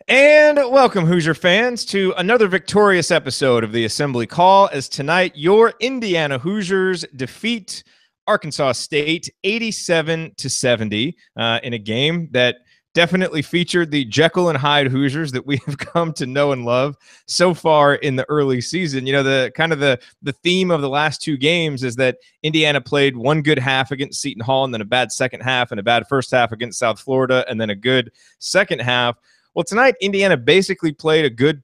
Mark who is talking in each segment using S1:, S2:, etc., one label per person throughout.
S1: And welcome, Hoosier fans, to another victorious episode of the Assembly Call, as tonight your Indiana Hoosiers defeat Arkansas State 87-70 in a game that definitely featured the Jekyll and Hyde Hoosiers that we have come to know and love so far in the early season. You know, the theme of the last two games is that Indiana played one good half against Seton Hall and then a bad second half and a bad first half against South Florida and then a good second half. Well, tonight, Indiana basically played a good,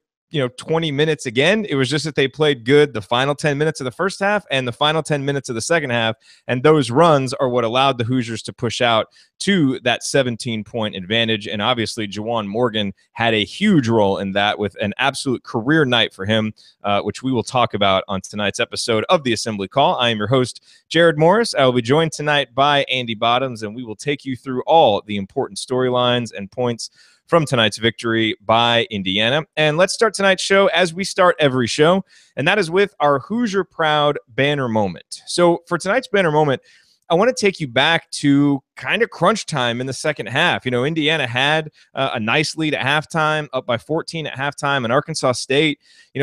S1: 20 minutes again. It was just that they played good the final 10 minutes of the first half and the final 10 minutes of the second half, and those runs are what allowed the Hoosiers to push out to that 17-point advantage, and obviously Juwan Morgan had a huge role in that with an absolute career night for him, which we will talk about on tonight's episode of the Assembly Call. I am your host, Jerod Morris. I will be joined tonight by Andy Bottoms, and we will take you through all the important storylines and points from tonight's victory by Indiana. And let's start tonight's show as we start every show, and that is with our Hoosier Proud banner moment. So for tonight's banner moment, I want to take you back to kind of crunch time in the second half. Indiana had a nice lead at halftime, up by 14 at halftime, and Arkansas State,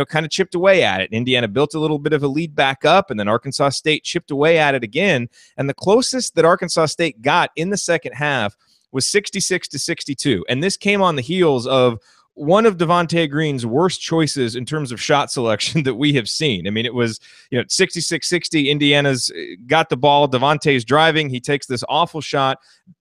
S1: kind of chipped away at it. Indiana built a little bit of a lead back up, and then Arkansas State chipped away at it again. And the closest that Arkansas State got in the second half was 66-62. And this came on the heels of one of Devante Green's worst choices in terms of shot selection that we have seen. I mean, it was, 66-60. Indiana's got the ball. Devante's driving. He takes this awful shot.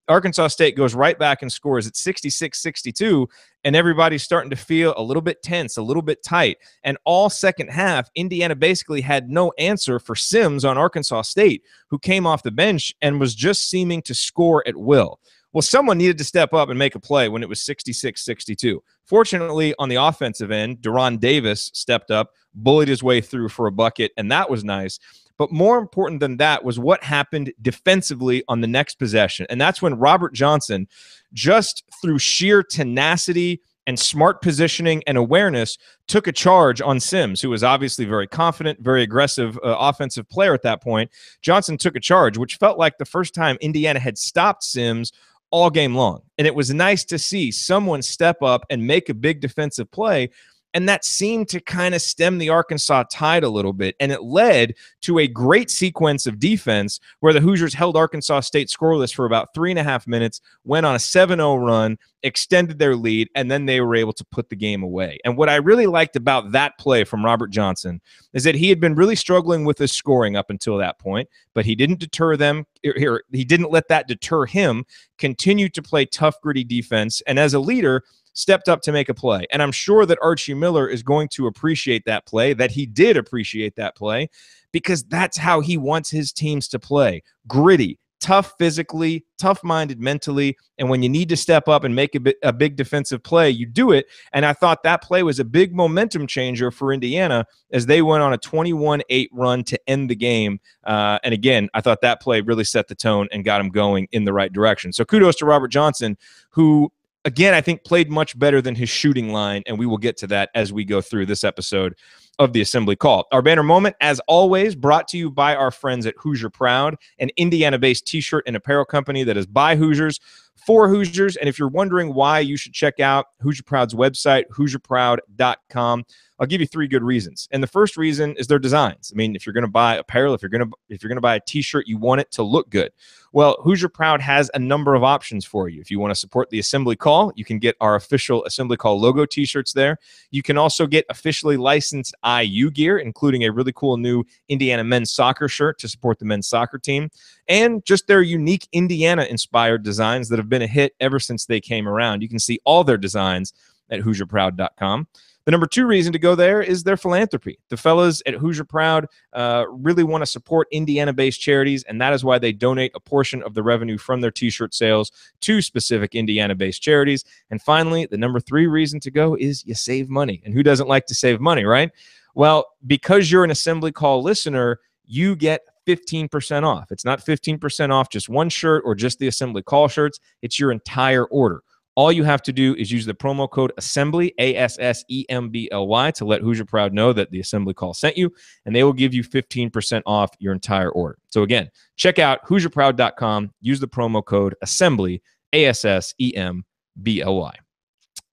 S1: Arkansas State goes right back and scores at 66-62. And everybody's starting to feel a little bit tense, a little bit tight. And all second half, Indiana basically had no answer for Sims on Arkansas State, who came off the bench and was just seeming to score at will. Well, someone needed to step up and make a play when it was 66-62. Fortunately, on the offensive end, Darren Davis stepped up, bullied his way through for a bucket, and that was nice. But more important than that was what happened defensively on the next possession. And that's when Robert Johnson, just through sheer tenacity and smart positioning and awareness, took a charge on Sims, who was obviously very confident, very aggressive offensive player at that point. Johnson took a charge, which felt like the first time Indiana had stopped Sims all game long. And it was nice to see someone step up and make a big defensive play. And that seemed to kind of stem the Arkansas tide a little bit. And it led to a great sequence of defense where the Hoosiers held Arkansas State scoreless for about 3.5 minutes, went on a 7-0 run, extended their lead, and then they were able to put the game away. And what I really liked about that play from Robert Johnson is that he had been really struggling with his scoring up until that point, but he didn't deter them. He didn't let that deter him, continue to play tough, gritty defense, and as a leader, stepped up to make a play. And I'm sure that Archie Miller is going to appreciate that play, that he did appreciate that play, because that's how he wants his teams to play. Gritty, tough physically, tough-minded mentally, and when you need to step up and make a big defensive play, you do it. And I thought that play was a big momentum changer for Indiana as they went on a 21-8 run to end the game. And again, I thought that play really set the tone and got him going in the right direction. So kudos to Robert Johnson, who, again, I think played much better than his shooting line, and we will get to that as we go through this episode of the Assembly Call. Our banner moment, as always, brought to you by our friends at Hoosier Proud, an Indiana-based t-shirt and apparel company that is by Hoosiers, for Hoosiers. And if you're wondering why you should check out Hoosier Proud's website, HoosierProud.com, I'll give you 3 good reasons. And the first reason is their designs. I mean, if you're going to buy apparel, if you're going to buy a t-shirt, you want it to look good. Well, Hoosier Proud has a number of options for you. If you want to support the Assembly Call, you can get our official Assembly Call logo t-shirts there. You can also get officially licensed IU gear, including a really cool new Indiana men's soccer shirt to support the men's soccer team, and just their unique Indiana-inspired designs that have been a hit ever since they came around. You can see all their designs at HoosierProud.com. The number 2 reason to go there is their philanthropy. The fellas at Hoosier Proud really want to support Indiana-based charities, and that is why they donate a portion of the revenue from their t-shirt sales to specific Indiana-based charities. And finally, the number 3 reason to go is you save money. And who doesn't like to save money, right? Well, because you're an Assembly Call listener, you get 15% off. It's not 15% off just one shirt or just the Assembly Call shirts. It's your entire order. All you have to do is use the promo code ASSEMBLY, ASSEMBLY, to let Hoosier Proud know that the Assembly Call sent you, and they will give you 15% off your entire order. So again, check out HoosierProud.com, use the promo code ASSEMBLY, ASSEMBLY.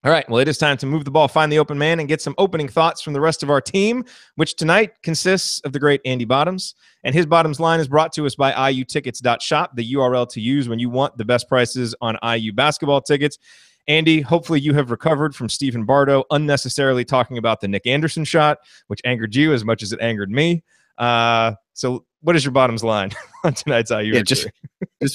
S1: All right, well, it is time to move the ball, find the open man, and get some opening thoughts from the rest of our team, which tonight consists of the great Andy Bottoms. And his Bottoms line is brought to us by iutickets.shop, the URL to use when you want the best prices on IU basketball tickets. Andy, hopefully you have recovered from Stephen Bardo unnecessarily talking about the Nick Anderson shot, which angered you as much as it angered me. So what is your Bottoms line on tonight's IU?
S2: Yeah, just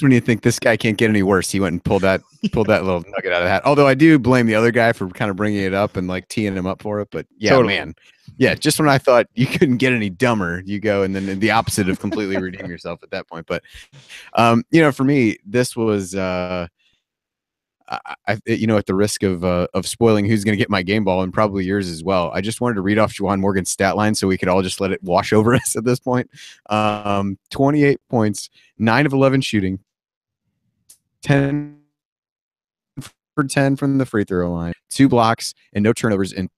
S2: when you think this guy can't get any worse, he went and pulled that little nugget out of the hat. Although I do blame the other guy for kind of bringing it up and like teeing him up for it. But yeah, totally. Man, yeah, just when I thought you couldn't get any dumber, you go and then the opposite of completely redeem yourself at that point. But for me, this was at the risk of spoiling who's going to get my game ball and probably yours as well, I just wanted to read off Juwan Morgan's stat line so we could all just let it wash over us at this point. 28 points, 9 of 11 shooting, 10 for 10 from the free throw line, 2 blocks, and no turnovers in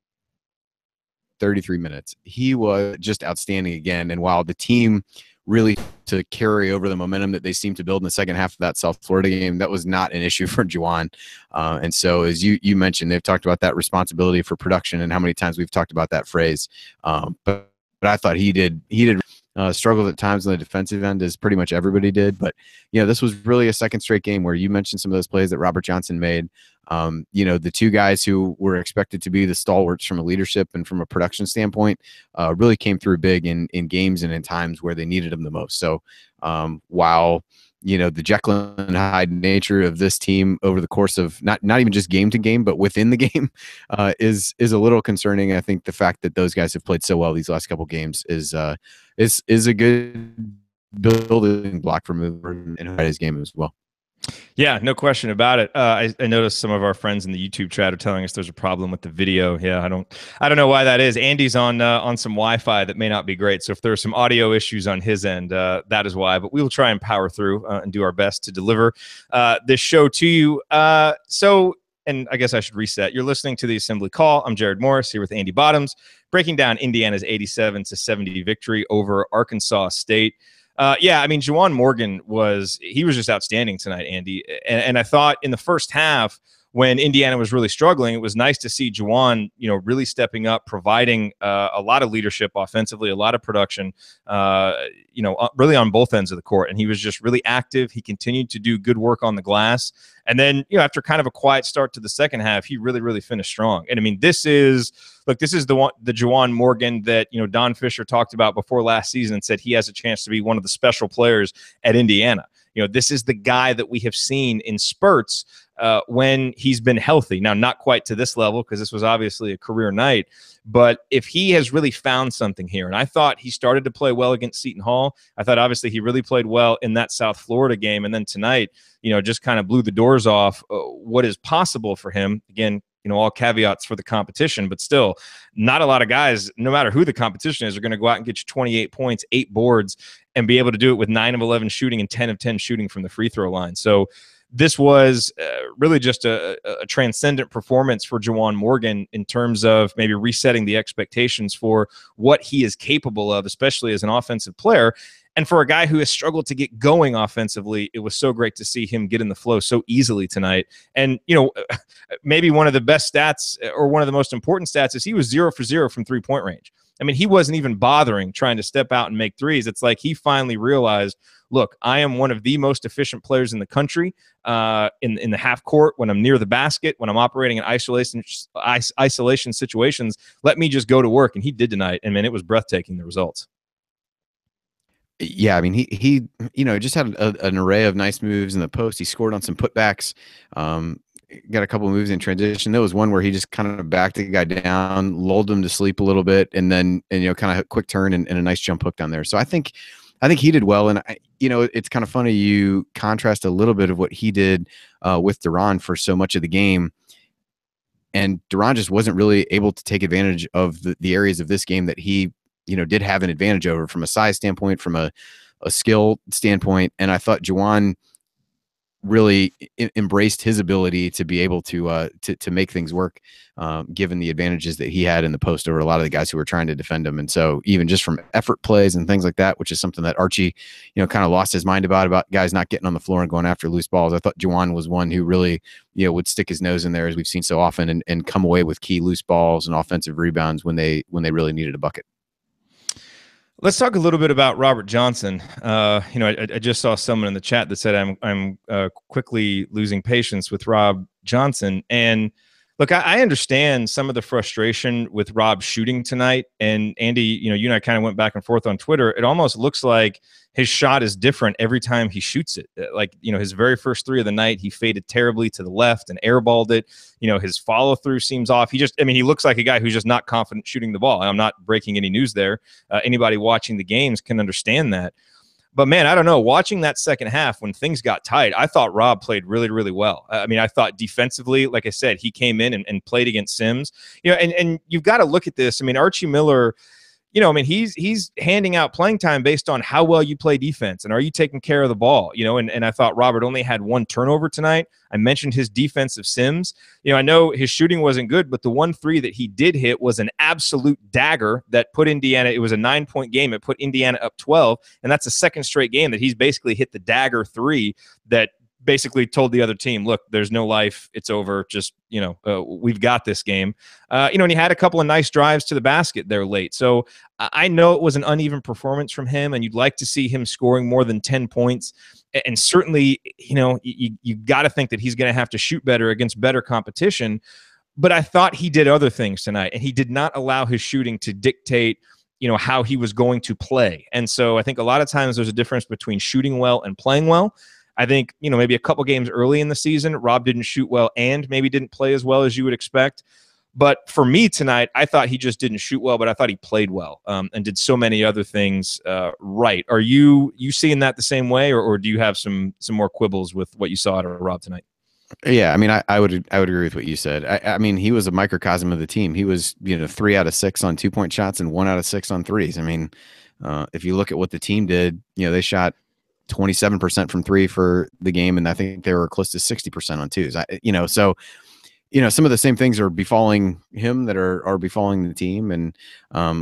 S2: 33 minutes. He was just outstanding again. And while the team really to carry over the momentum that they seemed to build in the second half of that South Florida game, that was not an issue for Juwan. And so as you mentioned, they've talked about that responsibility for production and how many times we've talked about that phrase. But I thought he did struggled at times on the defensive end, as pretty much everybody did. But, this was really a second straight game where you mentioned some of those plays that Robert Johnson made. The two guys who were expected to be the stalwarts from a leadership and from a production standpoint really came through big in games and in times where they needed them the most. So while the Jekyll and Hyde nature of this team over the course of not even just game to game, but within the game is a little concerning. I think the fact that those guys have played so well these last couple games is a good building block for moving in Hyde's game as well.
S1: Yeah, no question about it. I noticed some of our friends in the YouTube chat are telling us there's a problem with the video. Yeah, I don't know why that is. Andy's on some Wi-Fi that may not be great. So if there are some audio issues on his end, that is why. But we will try and power through and do our best to deliver this show to you. And I guess I should reset. You're listening to the Assembly Call. I'm Jerod Morris here with Andy Bottoms, breaking down Indiana's 87-70 victory over Arkansas State. Juwan Morgan was just outstanding tonight, Andy. And I thought in the first half, when Indiana was really struggling, it was nice to see Juwan, really stepping up, providing a lot of leadership offensively, a lot of production, really on both ends of the court. And he was just really active. He continued to do good work on the glass. And then, after kind of a quiet start to the second half, he really, really finished strong. And I mean, this is the Juwan Morgan that, Don Fisher talked about before last season and said he has a chance to be one of the special players at Indiana. This is the guy that we have seen in spurts when he's been healthy. Now, not quite to this level because this was obviously a career night, but if he has really found something here, and I thought he started to play well against Seton Hall. I thought obviously he really played well in that South Florida game, and then tonight, just kind of blew the doors off what is possible for him. Again, all caveats for the competition, but still not a lot of guys, no matter who the competition is, are going to go out and get you 28 points, 8 boards, and be able to do it with 9 of 11 shooting and 10 of 10 shooting from the free throw line. So this was really just a transcendent performance for Juwan Morgan in terms of maybe resetting the expectations for what he is capable of, especially as an offensive player. And for a guy who has struggled to get going offensively, it was so great to see him get in the flow so easily tonight. And, maybe one of the best stats or one of the most important stats is he was 0 for 0 from three-point range. I mean, he wasn't even bothering trying to step out and make threes. It's like he finally realized, look, I am one of the most efficient players in the country in the half court, when I'm near the basket, when I'm operating in isolation situations. Let me just go to work. And he did tonight. And, man, it was breathtaking, the results.
S2: Yeah, I mean, he just had an array of nice moves in the post. He scored on some putbacks, got a couple of moves in transition. There was one where he just kind of backed the guy down, lulled him to sleep a little bit, and then kind of a quick turn and a nice jump hook down there. So I think he did well. And it's kind of funny, you contrast a little bit of what he did with Duran for so much of the game. And Duran just wasn't really able to take advantage of the areas of this game that he did have an advantage over from a size standpoint, from a skill standpoint. And I thought Juwan really embraced his ability to be able to make things work, given the advantages that he had in the post over a lot of the guys who were trying to defend him. And so even just from effort plays and things like that, which is something that Archie, kind of lost his mind about guys not getting on the floor and going after loose balls. I thought Juwan was one who really, would stick his nose in there, as we've seen so often, and come away with key loose balls and offensive rebounds when they really needed a bucket.
S1: Let's talk a little bit about Robert Johnson. I just saw someone in the chat that said I'm quickly losing patience with Rob Johnson. And look, I understand some of the frustration with Rob shooting tonight. And Andy, you and I kind of went back and forth on Twitter. It almost looks like his shot is different every time he shoots it. Like, his very first three of the night, he faded terribly to the left and airballed it. His follow through seems off. He looks like a guy who's just not confident shooting the ball. I'm not breaking any news there. Anybody watching the games can understand that. But man, I don't know. Watching that second half when things got tight, I thought Rob played really, really well. I thought defensively, like I said, he came in and played against Sims. And you've got to look at this. Archie Miller, he's handing out playing time based on how well you play defense and are you taking care of the ball, and I thought Robert only had one turnover tonight. I mentioned his defensive Sims. I know his shooting wasn't good, but the 1-3 that he did hit was an absolute dagger that put Indiana. It was a 9-point game. It put Indiana up 12, and that's the second straight game that he's basically hit the dagger 3 that basically told the other team, look, there's no life. It's over. Just, we've got this game. And he had a couple of nice drives to the basket there late. So I know it was an uneven performance from him, and you'd like to see him scoring more than 10 points. And certainly, you got to think that he's going to have to shoot better against better competition. But I thought he did other things tonight, and he did not allow his shooting to dictate how he was going to play. And so I think a lot of times there's a difference between shooting well and playing well. I think, maybe a couple games early in the season, Rob didn't shoot well and maybe didn't play as well as you would expect. But for me tonight, I thought he just didn't shoot well, but I thought he played well and did so many other things right. Are you seeing that the same way, or do you have some more quibbles with what you saw out of Rob tonight?
S2: Yeah, I would agree with what you said. He was a microcosm of the team. He was 3 out of 6 on 2-point shots and 1 out of 6 on threes. If you look at what the team did, they shot 27% from 3 for the game, and I think they were close to 60% on 2s. So some of the same things are befalling him that are befalling the team. And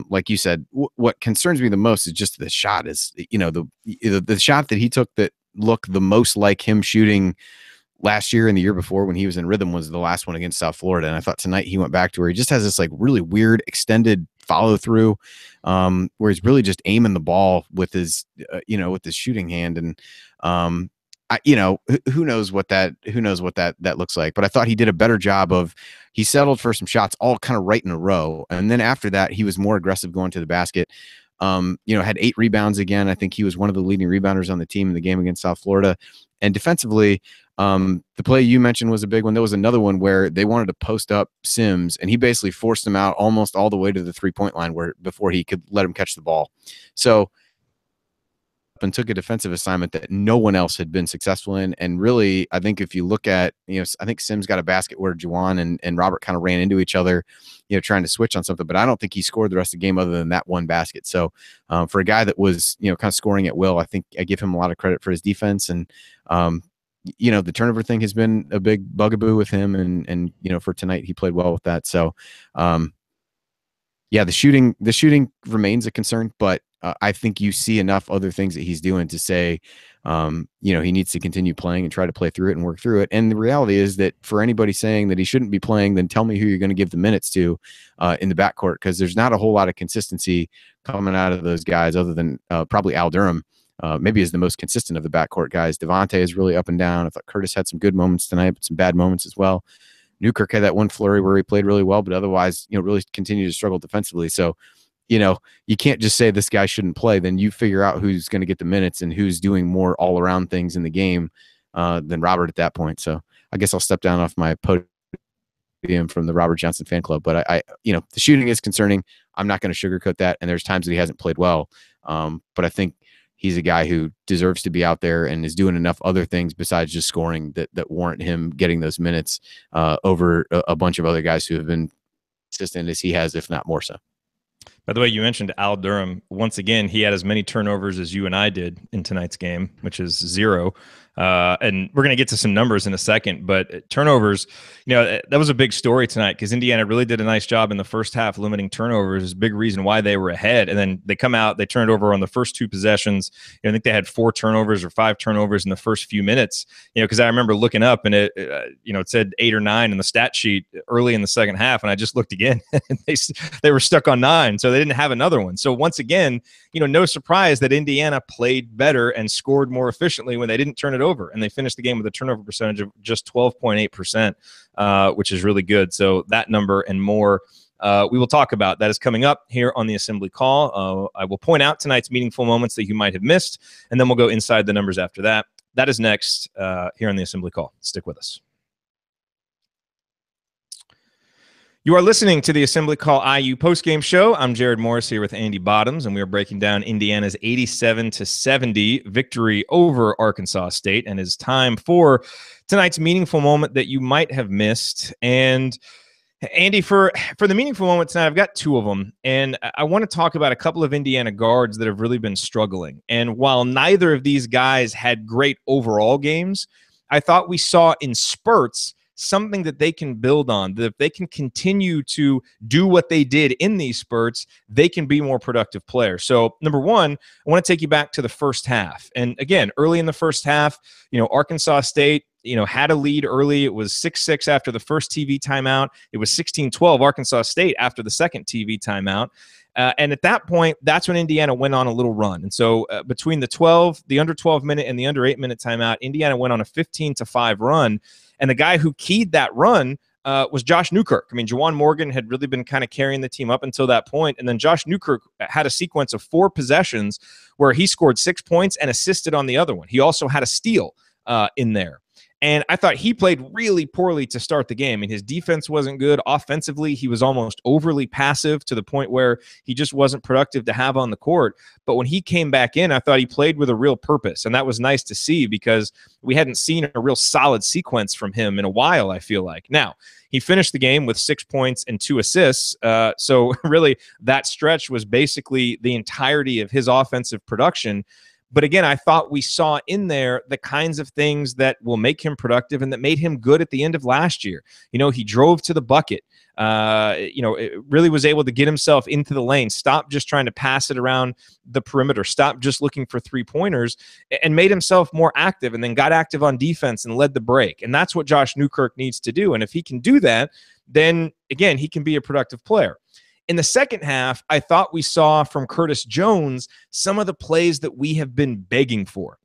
S2: like you said, what concerns me the most is just the shot. Is the shot that he took that looked the most like him shooting last year and the year before when he was in rhythm was the last one against South Florida. And I thought tonight he went back to where he just has this like really weird extended follow through, where he's really just aiming the ball with his, with his shooting hand. And, who knows what that looks like. But I thought he did a better job he settled for some shots all kind of right in a row. And then after that, he was more aggressive going to the basket. Had 8 rebounds again. I think he was one of the leading rebounders on the team in the game against South Florida. And defensively, the play you mentioned was a big one. There was another one where they wanted to post up Sims, and he basically forced him out almost all the way to the 3-point line before he could let him catch the ball. So, and took a defensive assignment that no one else had been successful in. And really, I think if you look at, I think Sims got a basket where Juwan and Robert kind of ran into each other, trying to switch on something, but I don't think he scored the rest of the game other than that one basket. So for a guy that was, kind of scoring at will, I think I give him a lot of credit for his defense. And, the turnover thing has been a big bugaboo with him. And for tonight, he played well with that. So, yeah, the shooting remains a concern, but I think you see enough other things that he's doing to say, he needs to continue playing and try to play through it and work through it. And the reality is that for anybody saying that he shouldn't be playing, then tell me who you're going to give the minutes to in the backcourt, because there's not a whole lot of consistency coming out of those guys other than probably Al Durham. Maybe is the most consistent of the backcourt guys. Devante is really up and down. I thought Curtis had some good moments tonight, but some bad moments as well. Newkirk had that one flurry where he played really well, but otherwise, really continued to struggle defensively. So, you can't just say this guy shouldn't play. Then you figure out who's going to get the minutes and who's doing more all around things in the game than Robert at that point. So I guess I'll step down off my podium from the Robert Johnson fan club. But I the shooting is concerning. I'm not going to sugarcoat that. And there's times that he hasn't played well. But I think he's a guy who deserves to be out there and is doing enough other things besides just scoring that warrant him getting those minutes over a bunch of other guys who have been consistent as he has, if not more so.
S1: By the way, you mentioned Al Durham. Once again, he had as many turnovers as you and I did in tonight's game, which is 0. And we're going to get to some numbers in a second, but turnovers, that was a big story tonight because Indiana really did a nice job in the first half limiting turnovers. Is a big reason why they were ahead. And then they come out, they turned over on the first 2 possessions. I think they had 4 turnovers or 5 turnovers in the first few minutes, because I remember looking up and it said 8 or 9 in the stat sheet early in the second half. And I just looked again and they were stuck on 9. So they didn't have another one. So once again, no surprise that Indiana played better and scored more efficiently when they didn't turn it over. And they finished the game with a turnover percentage of just 12.8%, which is really good. So that number and more we will talk about. That is coming up here on the Assembly Call. I will point out tonight's meaningful moments that you might have missed, and then we'll go inside the numbers after that. That is next here on the Assembly Call. Stick with us. You are listening to the Assembly Call IU postgame show. I'm Jerod Morris here with Andy Bottoms, and we are breaking down Indiana's 87-70 victory over Arkansas State. And it's time for tonight's meaningful moment that you might have missed. And Andy, for the meaningful moment tonight, I've got 2 of them, and I want to talk about a couple of Indiana guards that have really been struggling. And while neither of these guys had great overall games, I thought we saw in spurts something that they can build on, that if they can continue to do what they did in these spurts, they can be more productive players. So number one, I want to take you back to the first half. And again, early in the first half, Arkansas State, had a lead early. It was 6-6 after the first TV timeout. It was 16-12 Arkansas State after the second TV timeout. And at that point, that's when Indiana went on a little run. And so between the under 12 minute and the under 8 minute timeout, Indiana went on a 15-5 run. And the guy who keyed that run was Josh Newkirk. I mean, Juwan Morgan had really been kind of carrying the team up until that point. And then Josh Newkirk had a sequence of 4 possessions where he scored 6 points and assisted on the other one. He also had a steal in there. And I thought he played really poorly to start the game. I mean, his defense wasn't good. Offensively, he was almost overly passive to the point where he just wasn't productive to have on the court. But when he came back in, I thought he played with a real purpose. And that was nice to see because we hadn't seen a real solid sequence from him in a while, I feel like. Now, he finished the game with 6 points and 2 assists. So really, that stretch was basically the entirety of his offensive production. But again, I thought we saw in there the kinds of things that will make him productive and that made him good at the end of last year. He drove to the bucket. It really was able to get himself into the lane, stop just trying to pass it around the perimeter, stop just looking for 3-pointers, and made himself more active, and then got active on defense and led the break. And that's what Josh Newkirk needs to do. And if he can do that, then again, he can be a productive player. In the second half, I thought we saw from Curtis Jones some of the plays that we have been begging for.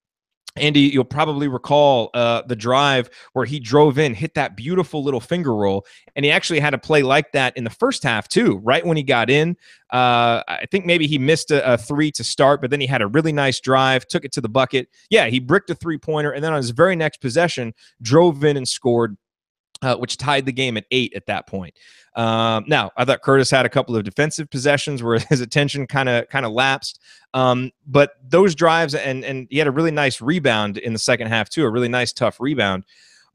S1: Andy, you'll probably recall the drive where he drove in, hit that beautiful little finger roll, and he actually had a play like that in the first half too, right when he got in. I think maybe he missed a 3 to start, but then he had a really nice drive, took it to the bucket. Yeah, he bricked a 3-pointer, and then on his very next possession, drove in and scored, which tied the game at 8 at that point. Now, I thought Curtis had a couple of defensive possessions where his attention kind of lapsed. But those drives, and he had a really nice rebound in the second half too, a really nice, tough rebound.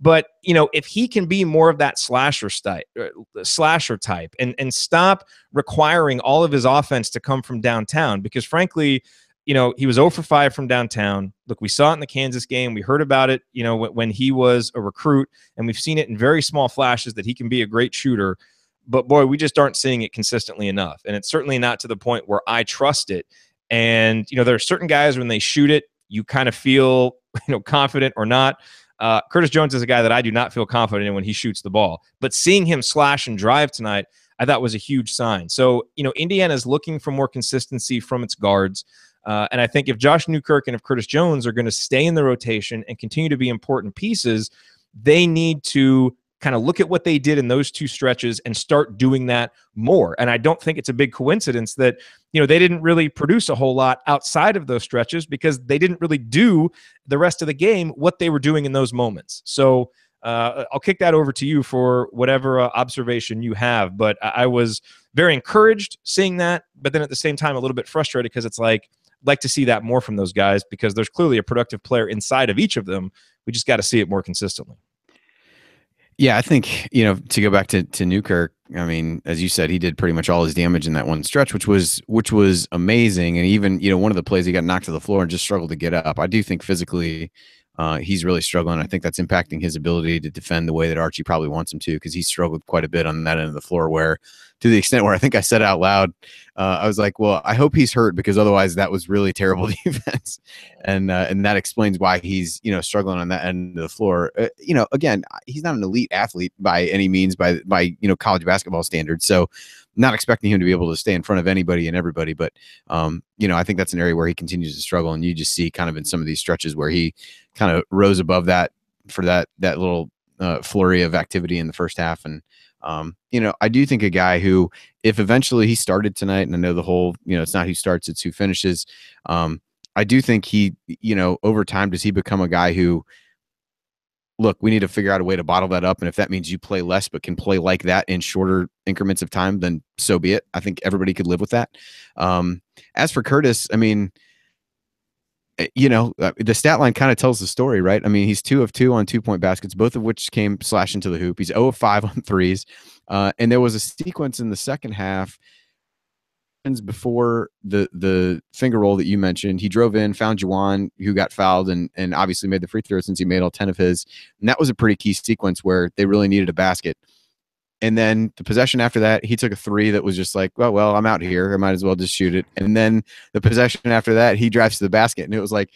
S1: But, if he can be more of that slasher type and stop requiring all of his offense to come from downtown, because frankly, he was 0 for 5 from downtown. Look, we saw it in the Kansas game. We heard about it, when he was a recruit, and we've seen it in very small flashes that he can be a great shooter. But boy, we just aren't seeing it consistently enough. And it's certainly not to the point where I trust it. And, there are certain guys when they shoot it, you kind of feel, confident or not. Curtis Jones is a guy that I do not feel confident in when he shoots the ball. But seeing him slash and drive tonight, I thought was a huge sign. So, Indiana is looking for more consistency from its guards. And I think if Josh Newkirk and if Curtis Jones are going to stay in the rotation and continue to be important pieces, they need to kind of look at what they did in those 2 stretches and start doing that more. And I don't think it's a big coincidence that, they didn't really produce a whole lot outside of those stretches because they didn't really do the rest of the game what they were doing in those moments. So I'll kick that over to you for whatever observation you have. But I was very encouraged seeing that, but then at the same time, a little bit frustrated because it's like to see that more from those guys because there's clearly a productive player inside of each of them. We just got to see it more consistently.
S2: Yeah, I think, to go back to Newkirk, I mean, as you said, he did pretty much all his damage in that one stretch, which was amazing. And even, one of the plays he got knocked to the floor and just struggled to get up. I do think physically he's really struggling. I think that's impacting his ability to defend the way that Archie probably wants him to, because he struggled quite a bit on that end of the floor, where to the extent where I think I said out loud, I was like, well, I hope he's hurt, because otherwise that was really terrible defense. And that explains why he's, struggling on that end of the floor. Again, he's not an elite athlete by any means by college basketball standards. So not expecting him to be able to stay in front of anybody and everybody. But, I think that's an area where he continues to struggle. And you just see kind of in some of these stretches where he kind of rose above that for that little flurry of activity in the first half. And, I do think a guy who, if eventually he started tonight, and I know the whole, it's not who starts, it's who finishes. I do think he, over time, does he become a guy who, look, we need to figure out a way to bottle that up. And if that means you play less, but can play like that in shorter increments of time, then so be it. I think everybody could live with that. As for Curtis, I mean, the stat line kind of tells the story, right? I mean, he's 2 of 2 on 2-point baskets, both of which came slash into the hoop. He's 0 of 5 on threes. And there was a sequence in the second half before the finger roll that you mentioned. He drove in, found Juwan, who got fouled, and obviously made the free throw since he made all 10 of his. And that was a pretty key sequence where they really needed a basket. And then the possession after that, he took a three that was just like, well, I'm out here, I might as well just shoot it. And then the possession after that, he drives to the basket, and it was like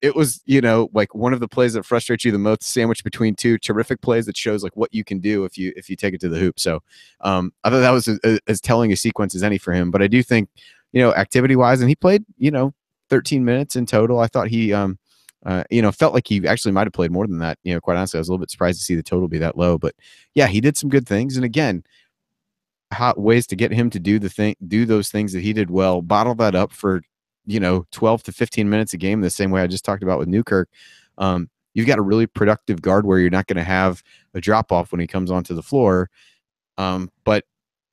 S2: one of the plays that frustrates you the most, sandwiched between two terrific plays that shows like what you can do if you take it to the hoop. So I thought that was as telling a sequence as any for him. But I do think, activity wise, and he played, 13 minutes in total. I thought he, felt like he actually might have played more than that. Quite honestly, I was a little bit surprised to see the total be that low. But yeah, he did some good things. And again, hot ways to get him to do those things that he did well, bottle that up for 12 to 15 minutes a game, the same way I just talked about with Newkirk. You've got a really productive guard where you're not going to have a drop off when he comes onto the floor. But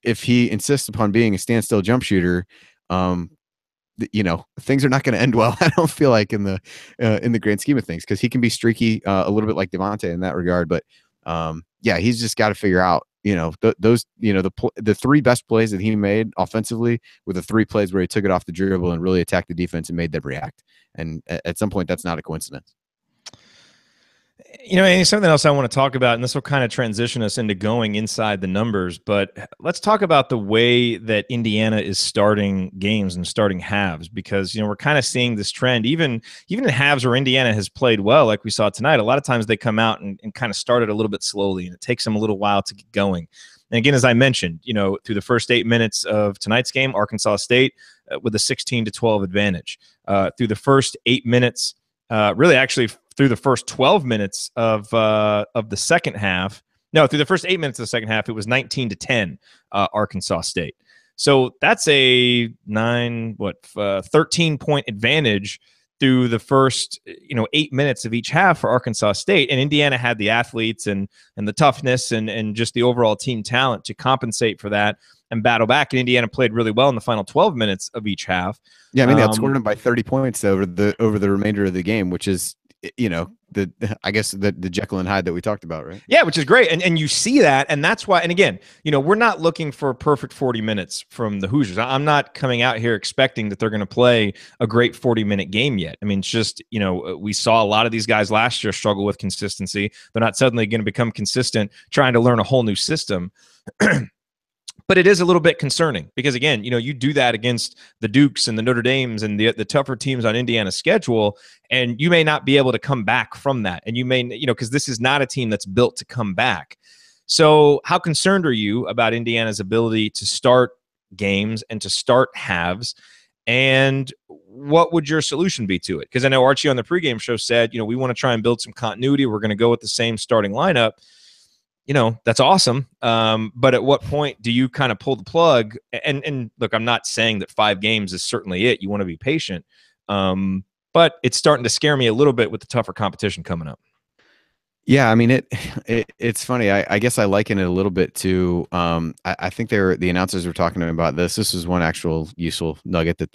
S2: if he insists upon being a standstill jump shooter, things are not going to end well. I don't feel like in the grand scheme of things, because he can be streaky, a little bit like Devante in that regard. But he's just got to figure out, the 3 best plays that he made offensively were the 3 plays where he took it off the dribble and really attacked the defense and made them react. And at some point, that's not a coincidence.
S1: And something else I want to talk about, and this will kind of transition us into going inside the numbers, but let's talk about the way that Indiana is starting games and starting halves, because, we're kind of seeing this trend, even in halves where Indiana has played well, like we saw tonight. A lot of times they come out and kind of start it a little bit slowly, and it takes them a little while to get going. And again, as I mentioned, through the first 8 minutes of tonight's game, Arkansas State with a 16-12 advantage. Through the first 8 minutes, through the first 12 minutes of the second half. No, through the first 8 minutes of the second half, it was 19-10 Arkansas State. So that's a 13-point advantage through the first 8 minutes of each half for Arkansas State. And Indiana had the athletes and the toughness and just the overall team talent to compensate for that and battle back. And Indiana played really well in the final 12 minutes of each half.
S2: Yeah, I mean, they outscored them by 30 points over the remainder of the game, which is, the Jekyll and Hyde that we talked about, right?
S1: Yeah, which is great. And you see that, and that's why, and again, we're not looking for a perfect 40 minutes from the Hoosiers. I'm not coming out here expecting that they're going to play a great 40-minute game yet. I mean, it's just, we saw a lot of these guys last year struggle with consistency. They're not suddenly going to become consistent trying to learn a whole new system. But it is a little bit concerning because, again, you do that against the Dukes and the Notre Dames and the tougher teams on Indiana's schedule, and you may not be able to come back from that. And you may, because this is not a team that's built to come back. So how concerned are you about Indiana's ability to start games and to start halves? And what would your solution be to it? Because I know Archie on the pregame show said, we want to try and build some continuity. We're going to go with the same starting lineup. That's awesome. But at what point do you kind of pull the plug? And look, I'm not saying that 5 games is certainly it. You want to be patient. But it's starting to scare me a little bit with the tougher competition coming up.
S2: Yeah, I mean, it's funny. I guess I liken it a little bit to I think the announcers were talking about this. This was one actual useful nugget that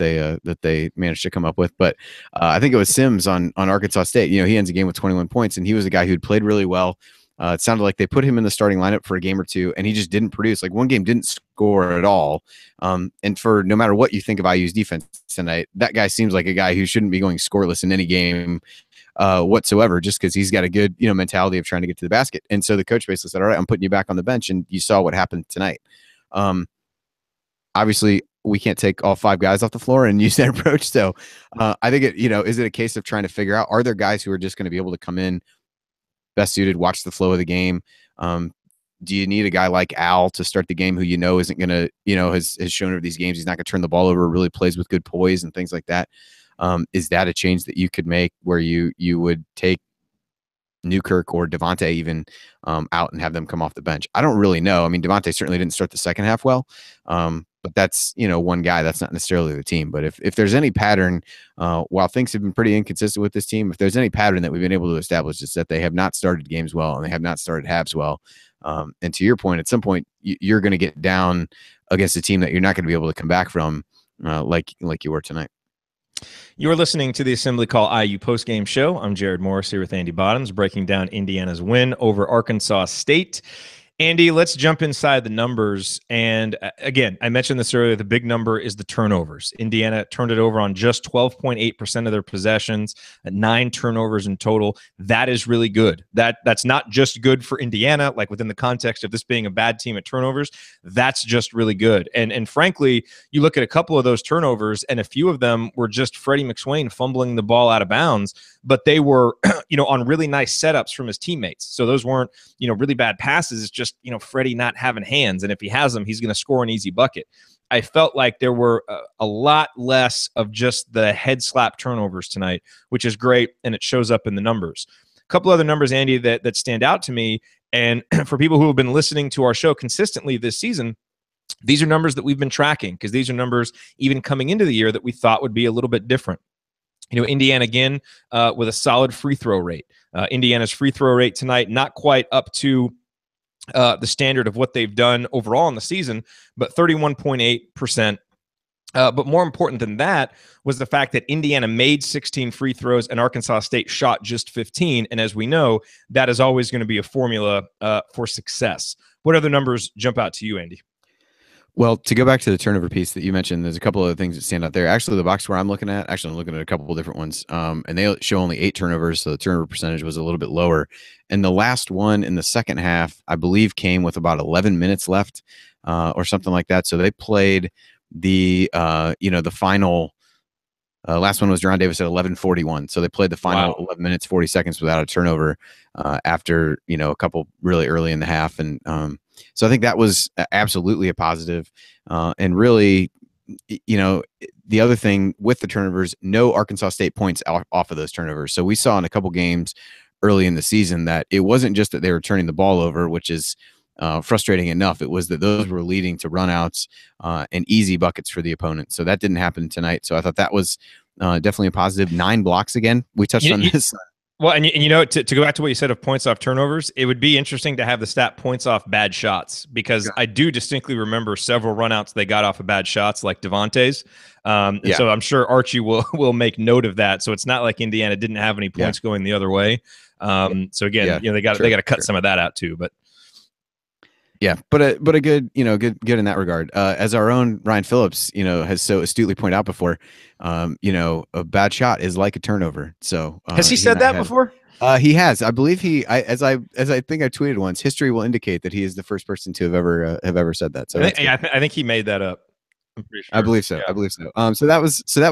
S2: they managed to come up with. But I think it was Sims on Arkansas State. He ends the game with 21 points, and he was a guy who'd played really well. It sounded like they put him in the starting lineup for a game or two, and he just didn't produce. Like, one game didn't score at all. And for no matter what you think of IU's defense tonight, that guy seems like a guy who shouldn't be going scoreless in any game. whatsoever, just because he's got a good, mentality of trying to get to the basket. And so the coach basically said, all right, I'm putting you back on the bench. And you saw what happened tonight. Obviously we can't take all 5 guys off the floor and use that approach. So I think is it a case of trying to figure out, are there guys who are just going to be able to come in best suited, watch the flow of the game? Do you need a guy like Al to start the game who isn't going to, has shown over these games he's not going to turn the ball over, really plays with good poise and things like that? Is that a change that you could make where you would take Newkirk or Devante even out and have them come off the bench? I don't really know. I mean, Devante certainly didn't start the second half well, but that's, one guy. That's not necessarily the team. But if there's any pattern, while things have been pretty inconsistent with this team, if there's any pattern that we've been able to establish, it's that they have not started games well and they have not started halves well. And to your point, at some point, you're going to get down against a team that you're not going to be able to come back from like you were tonight.
S1: You're listening to the Assembly Call IU postgame show. I'm Jerod Morris here with Andy Bottoms, breaking down Indiana's win over Arkansas State. Andy, let's jump inside the numbers. And again, I mentioned this earlier, the big number is the turnovers. Indiana turned it over on just 12.8% of their possessions, 9 turnovers in total. That is really good. That's not just good for Indiana, like within the context of this being a bad team at turnovers. That's just really good. And frankly, you look at a couple of those turnovers, and a few of them were just Freddie McSwain fumbling the ball out of bounds, but they were, on really nice setups from his teammates. So those weren't, really bad passes. It's just, Freddie not having hands. And if he has them, he's going to score an easy bucket. I felt like there were a lot less of just the head slap turnovers tonight, which is great. And it shows up in the numbers. A couple other numbers, Andy, that stand out to me. And for people who have been listening to our show consistently this season, these are numbers that we've been tracking, because these are numbers even coming into the year that we thought would be a little bit different. Indiana, again, with a solid free throw rate. Indiana's free throw rate tonight, not quite up to the standard of what they've done overall in the season, but 31.8%. But more important than that was the fact that Indiana made 16 free throws and Arkansas State shot just 15. And as we know, that is always going to be a formula for success. What other numbers jump out to you, Andy?
S2: Well, to go back to the turnover piece that you mentioned, there's a couple of things that stand out there. Actually, the box score I'm looking at, I'm looking at a couple of different ones, and they show only 8 turnovers, so the turnover percentage was a little bit lower. And the last one in the second half, I believe, came with about 11 minutes left or something like that. So they played the final last one was Darren Davis at 11:41. So they played the final 11 minutes, 40 seconds without a turnover after, a couple really early in the half. And so I think that was absolutely a positive. And really, the other thing with the turnovers, no Arkansas State points off of those turnovers. So we saw in a couple games early in the season that it wasn't just that they were turning the ball over, which is frustrating enough. It was that those were leading to runouts and easy buckets for the opponent. So that didn't happen tonight. So I thought that was definitely a positive. 9 blocks again. We touched on this.
S1: Well, and to go back to what you said of points off turnovers, it would be interesting to have the stat points off bad shots, because I do distinctly remember several runouts they got off of bad shots, like Devante's. So I'm sure Archie will make note of that. So it's not like Indiana didn't have any points going the other way. So again, they got to cut some of that out too. But
S2: yeah, but a good, good in that regard. As our own Ryan Phillips, has so astutely pointed out before, a bad shot is like a turnover. So
S1: has he said that before?
S2: He has. I believe as I think I tweeted once, history will indicate that he is the first person to have ever said that. So
S1: I think he made that up. I'm pretty sure.
S2: I believe so. Yeah. I believe so. So that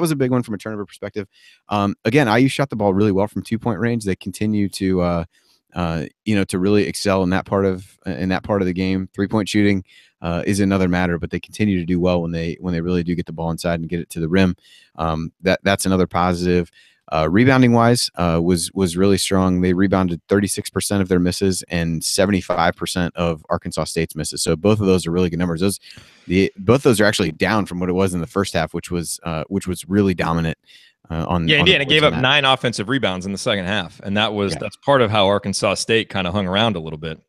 S2: was a big one from a turnover perspective. Again, IU shot the ball really well from 2-point range. They continue to to really excel in that part of the game. 3-point shooting is another matter, but they continue to do well when they really do get the ball inside and get it to the rim. That's another positive. Rebounding wise, was really strong. They rebounded 36% of their misses and 75% of Arkansas State's misses. So both of those are really good numbers. Both those are actually down from what it was in the first half, which was really dominant.
S1: Indiana gave up 9 offensive rebounds in the second half, and that's part of how Arkansas State kind of hung around a little bit.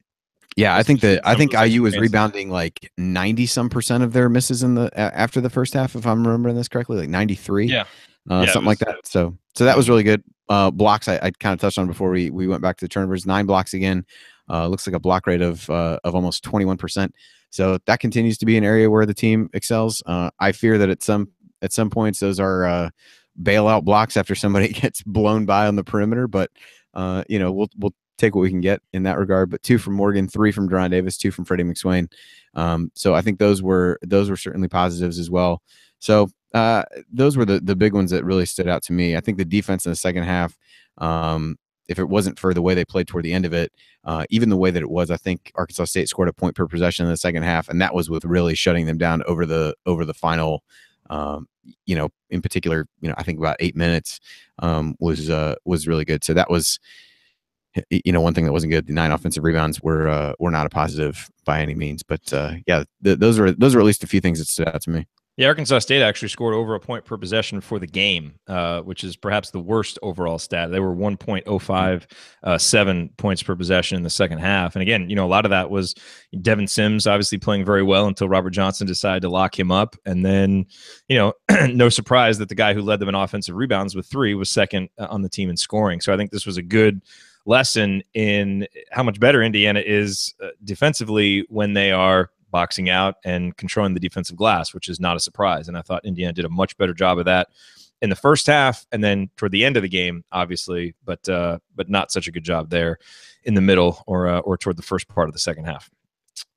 S2: Yeah, I think IU was rebounding like 90% of their misses after the first half, if I'm remembering this correctly, like 93. Something like that. So that was really good. Blocks I kind of touched on before we went back to the turnovers. 9 blocks again. Looks like a block rate of almost 21%. So that continues to be an area where the team excels. I fear that at some points those are bailout blocks after somebody gets blown by on the perimeter, but we'll take what we can get in that regard. But 2 from Morgan, 3 from Darren Davis, 2 from Freddie McSwain. So I think those were certainly positives as well. So those were the big ones that really stood out to me. I think the defense in the second half, if it wasn't for the way they played toward the end of it, even the way that it was, I think Arkansas State scored a point per possession in the second half, and that was with really shutting them down over the final. In particular, I think about 8 minutes was really good. So that was, one thing that wasn't good. The 9 offensive rebounds were not a positive by any means, but those are at least a few things that stood out to me.
S1: Yeah, Arkansas State actually scored over a point per possession for the game, which is perhaps the worst overall stat. They were 1.057 points per possession in the second half. And again, a lot of that was Devin Sims obviously playing very well until Robert Johnson decided to lock him up. And then, no surprise that the guy who led them in offensive rebounds with 3 was second on the team in scoring. So I think this was a good lesson in how much better Indiana is defensively when they are boxing out and controlling the defensive glass, which is not a surprise. And I thought Indiana did a much better job of that in the first half, and then toward the end of the game, obviously, but not such a good job there in the middle or toward the first part of the second half.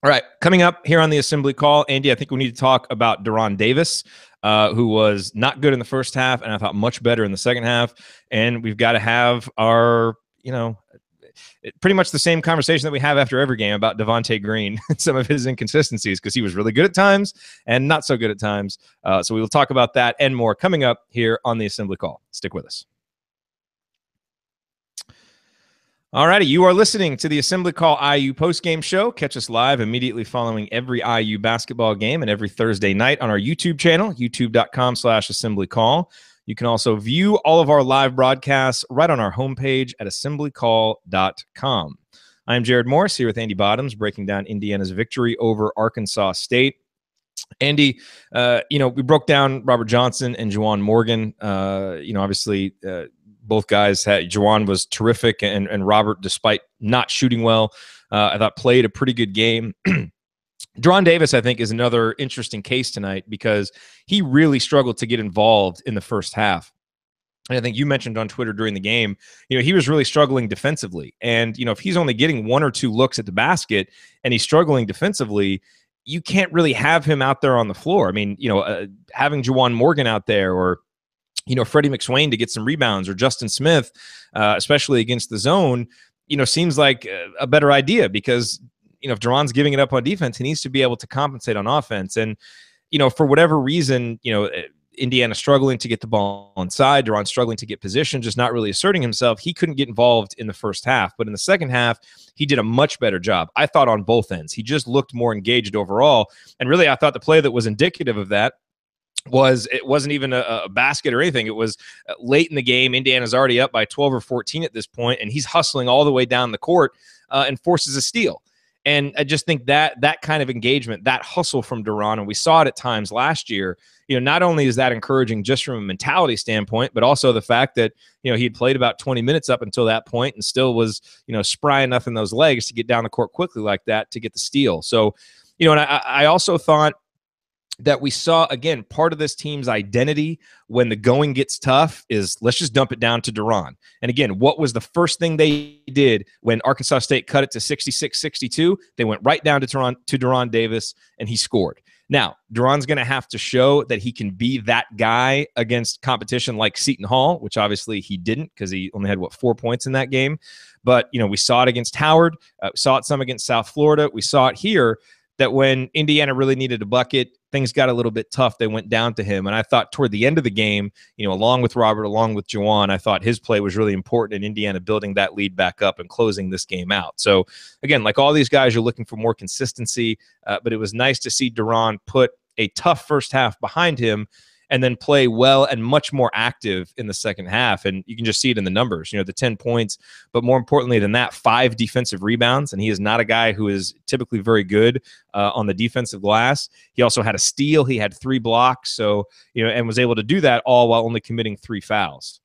S1: All right, coming up here on the Assembly Call, Andy, I think we need to talk about Darren Davis, who was not good in the first half, and I thought much better in the second half. And we've got to have our, pretty much the same conversation that we have after every game about Devante Green and some of his inconsistencies, because he was really good at times and not so good at times. So we will talk about that and more coming up here on the Assembly Call. Stick with us. All righty, you are listening to the Assembly Call IU postgame show. Catch us live immediately following every IU basketball game and every Thursday night on our YouTube channel, youtube.com/assemblycall. You can also view all of our live broadcasts right on our homepage at assemblycall.com. I'm Jerod Morris here with Andy Bottoms, breaking down Indiana's victory over Arkansas State. Andy, we broke down Robert Johnson and Juwan Morgan. Obviously, both guys Juwan was terrific, and Robert, despite not shooting well, I thought played a pretty good game. Darren Davis, I think, is another interesting case tonight because he really struggled to get involved in the first half. And I think you mentioned on Twitter during the game, he was really struggling defensively. And, if he's only getting 1 or 2 looks at the basket and he's struggling defensively, you can't really have him out there on the floor. I mean, having Juwan Morgan out there or, Freddie McSwain to get some rebounds or Justin Smith, especially against the zone, seems like a better idea because if Darren's giving it up on defense, he needs to be able to compensate on offense. And, for whatever reason, Indiana struggling to get the ball inside, Darren struggling to get position, just not really asserting himself. He couldn't get involved in the first half, but in the second half, he did a much better job. I thought on both ends. He just looked more engaged overall. And really, I thought the play that was indicative of that it wasn't even a basket or anything. It was late in the game. Indiana's already up by 12 or 14 at this point, and he's hustling all the way down the court and forces a steal. And I just think that kind of engagement, that hustle from Darren, and we saw it at times last year, not only is that encouraging just from a mentality standpoint, but also the fact that, he had played about 20 minutes up until that point and still was, spry enough in those legs to get down the court quickly like that to get the steal. So, and I also thought that we saw, again, part of this team's identity when the going gets tough is let's just dump it down to Darren. And again, what was the first thing they did when Arkansas State cut it to 66-62? They went right down to Darren Davis, and he scored. Now, Darren's going to have to show that he can be that guy against competition like Seton Hall, which obviously he didn't because he only had, 4 points in that game. But, we saw it against Howard. We saw it some against South Florida. We saw it here that when Indiana really needed a bucket, things got a little bit tough. They went down to him. And I thought toward the end of the game, along with Robert, along with Juwan, I thought his play was really important in Indiana building that lead back up and closing this game out. So, again, like all these guys, you're looking for more consistency. But it was nice to see Darren put a tough first half behind him and then play well and much more active in the second half. And you can just see it in the numbers, the 10 points, but more importantly than that, 5 defensive rebounds. And he is not a guy who is typically very good on the defensive glass. He also had a steal. He had 3 blocks. So, and was able to do that all while only committing 3 fouls.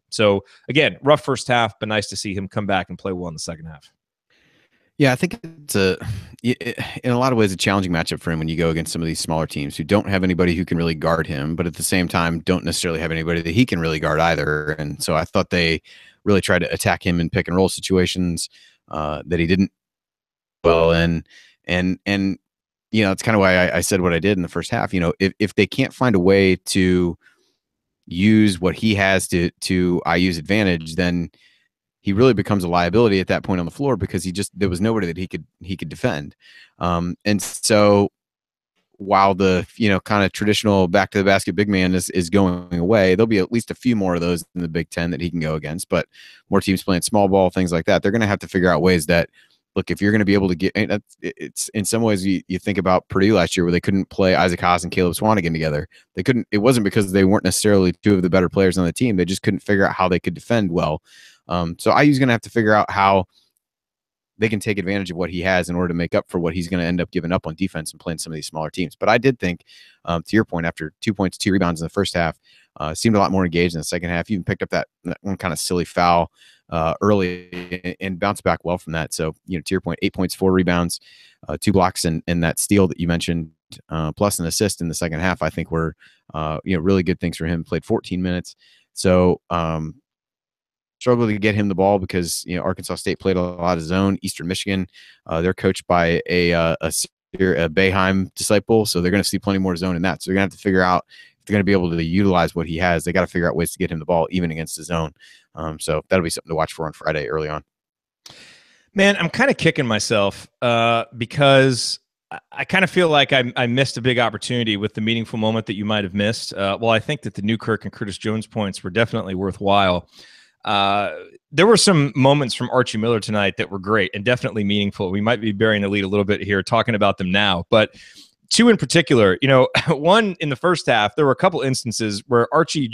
S1: So again, rough first half, but nice to see him come back and play well in the second half.
S2: Yeah, I think it's in a lot of ways a challenging matchup for him when you go against some of these smaller teams who don't have anybody who can really guard him, but at the same time don't necessarily have anybody that he can really guard either. And so I thought they really tried to attack him in pick and roll situations that he didn't well in. And it's kind of why I said what I did in the first half. If they can't find a way to use what he has to IU's advantage, then he really becomes a liability at that point on the floor because there was nobody that he could defend. And so while the kind of traditional back to the basket big man is going away, there'll be at least a few more of those in the Big Ten that he can go against. But more teams playing small ball, things like that, they're going to have to figure out ways that, look, if you're going to be able to get, it's in some ways you think about Purdue last year where they couldn't play Isaac Haas and Caleb Swanigan together. They couldn't. It wasn't because they weren't necessarily two of the better players on the team. They just couldn't figure out how they could defend well. So IU's going to have to figure out how they can take advantage of what he has in order to make up for what he's going to end up giving up on defense and playing some of these smaller teams. But I did think, to your point, after 2 points, 2 rebounds in the first half, seemed a lot more engaged in the second half. Even picked up that one kind of silly foul early and bounced back well from that. So, to your point, 8 points, 4 rebounds, 2 blocks, and that steal that you mentioned, plus an assist in the second half, I think were, really good things for him. Played 14 minutes. So, struggled to get him the ball because Arkansas State played a lot of zone. Eastern Michigan, they're coached by a Boeheim disciple, so they're going to see plenty more zone in that. So they're going to have to figure out if they're going to be able to utilize what he has. They got to figure out ways to get him the ball even against the zone. So that'll be something to watch for on Friday early on.
S1: Man, I'm kind of kicking myself because I kind of feel like I missed a big opportunity with the meaningful moment that you might have missed. Well, I think that the Newkirk and Curtis Jones points were definitely worthwhile. There were some moments from Archie Miller tonight that were great and definitely meaningful. We might be burying the lead a little bit here talking about them now, but 2 in particular, one in the first half, there were a couple instances where Archie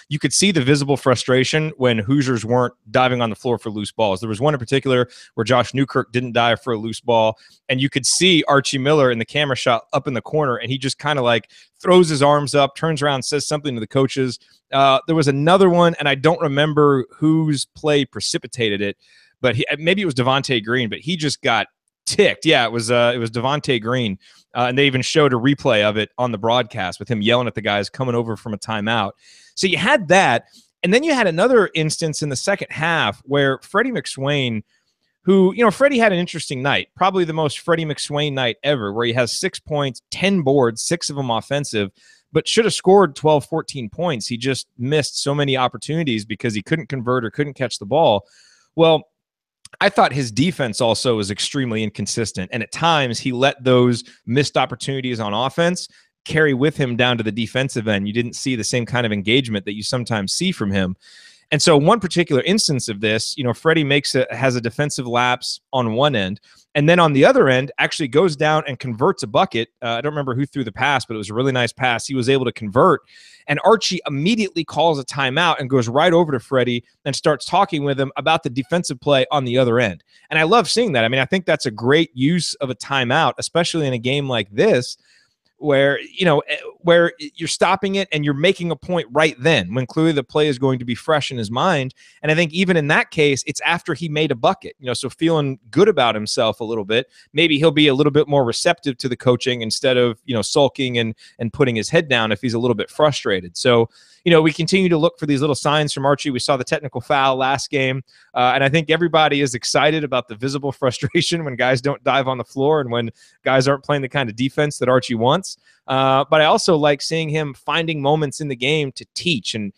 S1: you could see the visible frustration when Hoosiers weren't diving on the floor for loose balls. There was one in particular where Josh Newkirk didn't dive for a loose ball, and you could see Archie Miller in the camera shot up in the corner, and he just kind of like throws his arms up, turns around, says something to the coaches. There was another one, and I don't remember whose play precipitated it, but maybe it was Devante Green, but he just got ticked. Yeah, it was Devante Green. And they even showed a replay of it on the broadcast with him yelling at the guys coming over from a timeout. So you had that. And then you had another instance in the second half where Freddie McSwain, who, Freddie had an interesting night, probably the most Freddie McSwain night ever, where he has 6 points, 10 boards, 6 of them offensive, but should have scored 12, 14 points. He just missed so many opportunities because he couldn't convert or couldn't catch the ball. Well, I thought his defense also was extremely inconsistent. And at times he let those missed opportunities on offense carry with him down to the defensive end. You didn't see the same kind of engagement that you sometimes see from him. And so one particular instance of this, Freddie has a defensive lapse on one end, and then on the other end actually goes down and converts a bucket. I don't remember who threw the pass, but it was a really nice pass. He was able to convert, and Archie immediately calls a timeout and goes right over to Freddie and starts talking with him about the defensive play on the other end. And I love seeing that. I mean, I think that's a great use of a timeout, especially in a game like this, where you're stopping it and you're making a point right then when clearly the play is going to be fresh in his mind. And I think even in that case, it's after he made a bucket, so feeling good about himself a little bit. Maybe he'll be a little bit more receptive to the coaching instead of, sulking and putting his head down if he's a little bit frustrated. So, we continue to look for these little signs from Archie. We saw the technical foul last game. And I think everybody is excited about the visible frustration when guys don't dive on the floor and when guys aren't playing the kind of defense that Archie wants. But I also like seeing him finding moments in the game to teach. And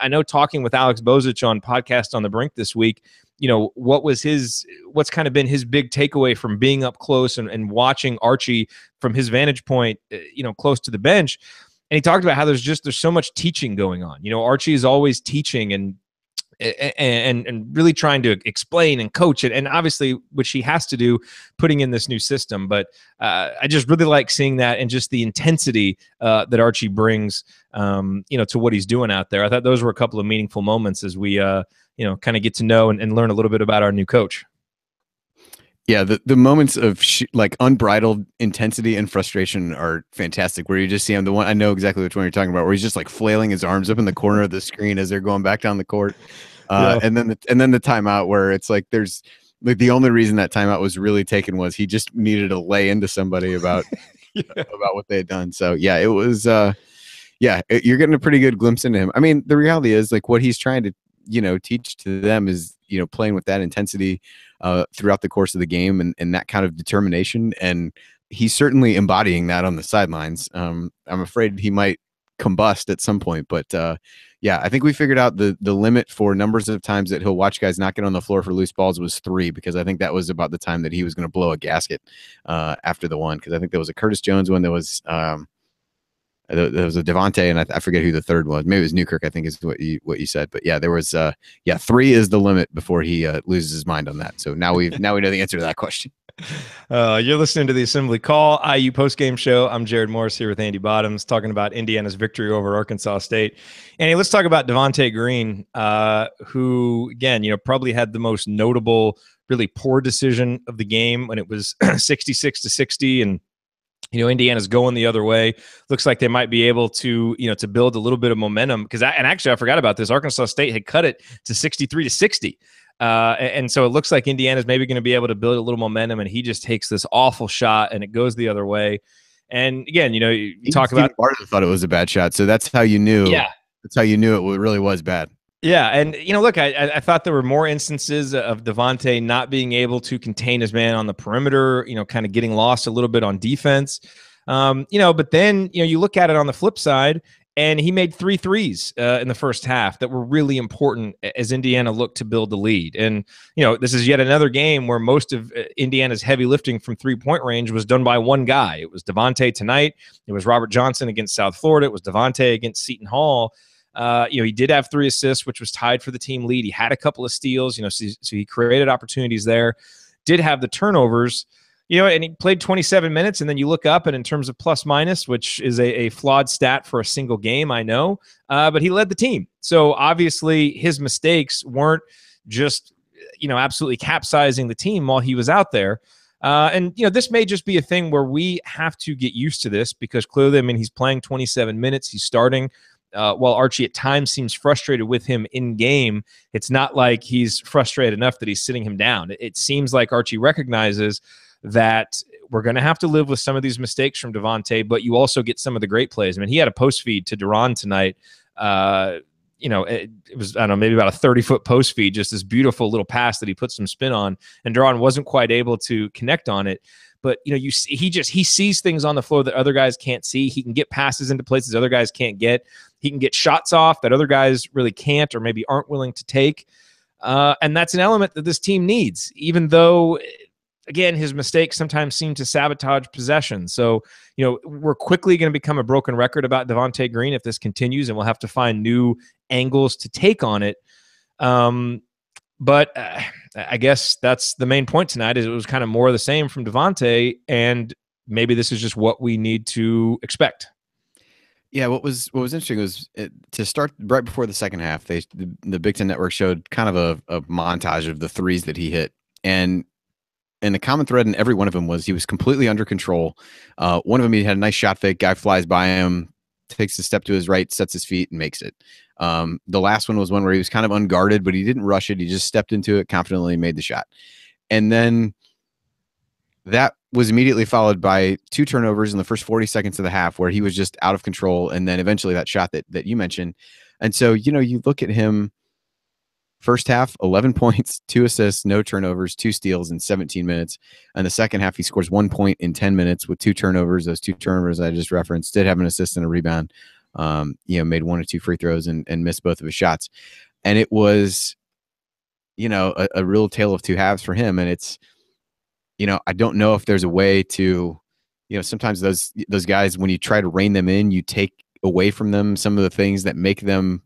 S1: I know talking with Alex Bozich on Podcast on the Brink this week, what's kind of been his big takeaway from being up close and watching Archie from his vantage point, close to the bench. And he talked about how there's so much teaching going on. Archie is always teaching and really trying to explain and coach it, and obviously, which he has to do, putting in this new system. But I just really like seeing that and just the intensity that Archie brings, to what he's doing out there. I thought those were a couple of meaningful moments as we, kind of get to know and learn a little bit about our new coach.
S2: Yeah, the moments of unbridled intensity and frustration are fantastic. Where you just see him, the one I know exactly which one you're talking about, where he's just like flailing his arms up in the corner of the screen as they're going back down the court, and then the timeout where it's like there's Like the only reason that timeout was really taken was he just needed to lay into somebody about about what they had done. So yeah, it was you're getting a pretty good glimpse into him. I mean, the reality is like what he's trying to, teach to them is, playing with that intensity throughout the course of the game and that kind of determination. And he's certainly embodying that on the sidelines. I'm afraid he might combust at some point, but I think we figured out the limit for numbers of times that he'll watch guys not get on the floor for loose balls was 3, because I think that was about the time that he was going to blow a gasket after the one, because I think there was a Curtis Jones one, there was there was a Devante, and I forget who the third was. Maybe it was Newkirk, I think is what you said. But yeah, there was 3 is the limit before he loses his mind on that. So now we know the answer to that question.
S1: You're listening to the Assembly Call IU postgame show. I'm Jerod Morris here with Andy Bottoms, talking about Indiana's victory over Arkansas State. Andy, let's talk about Devante Green, who again, probably had the most notable, really poor decision of the game when it was 66-60, and Indiana's going the other way. Looks like they might be able to, to build a little bit of momentum, because actually I forgot about this. Arkansas State had cut it to 63-60. And so it looks like Indiana's maybe going to be able to build a little momentum, and he just takes this awful shot and it goes the other way. And again, you talk about
S2: Barton thought it was a bad shot. So that's how you knew.
S1: Yeah.
S2: That's how you knew it really was bad.
S1: Yeah, and look, I thought there were more instances of Devante not being able to contain his man on the perimeter, kind of getting lost a little bit on defense. But then, you look at it on the flip side, and he made 3 threes in the first half that were really important as Indiana looked to build the lead. And, this is yet another game where most of Indiana's heavy lifting from 3-point range was done by one guy. It was Devante tonight. It was Robert Johnson against South Florida. It was Devante against Seton Hall. He did have 3 assists, which was tied for the team lead. He had a couple of steals, so he created opportunities there, did have the turnovers, and he played 27 minutes. And then you look up, and in terms of plus minus, which is a flawed stat for a single game, I know, but he led the team. So obviously his mistakes weren't just, absolutely capsizing the team while he was out there. And this may just be a thing where we have to get used to this, because clearly, he's playing 27 minutes. He's starting. While Archie at times seems frustrated with him in game, it's not like he's frustrated enough that he's sitting him down. It seems like Archie recognizes that we're going to have to live with some of these mistakes from Devante, but you also get some of the great plays. He had a post feed to Darren tonight. It was, I don't know, maybe about a 30-foot post feed, just this beautiful little pass that he put some spin on, and Darren wasn't quite able to connect on it. But he sees things on the floor that other guys can't see. He can get passes into places other guys can't get. He can get shots off that other guys really can't, or maybe aren't willing to take. And that's an element that this team needs, even though, again, his mistakes sometimes seem to sabotage possession. So, we're quickly going to become a broken record about Devante Green if this continues, and we'll have to find new angles to take on it. But I guess that's the main point tonight, is it was kind of more of the same from Devante, and maybe this is just what we need to expect.
S2: Yeah, what was interesting was to start right before the second half, the Big Ten Network showed kind of a montage of the threes that he hit, and the common thread in every one of them was he was completely under control. One of them, he had a nice shot fake, guy flies by him, takes a step to his right, sets his feet, and makes it. The last one was one where he was kind of unguarded, but he didn't rush it. He just stepped into it confidently and made the shot. And then that was immediately followed by 2 turnovers in the first 40 seconds of the half, where he was just out of control. And then eventually that shot that you mentioned. And so, you look at him, first half, 11 points, 2 assists, no turnovers, 2 steals in 17 minutes. And the second half, he scores 1 point in 10 minutes with 2 turnovers. Those 2 turnovers I just referenced, did have an assist and a rebound. Made 1 or 2 free throws and missed both of his shots. And it was, a real tale of 2 halves for him. And it's, I don't know if there's a way to, sometimes those guys, when you try to rein them in, you take away from them some of the things that make them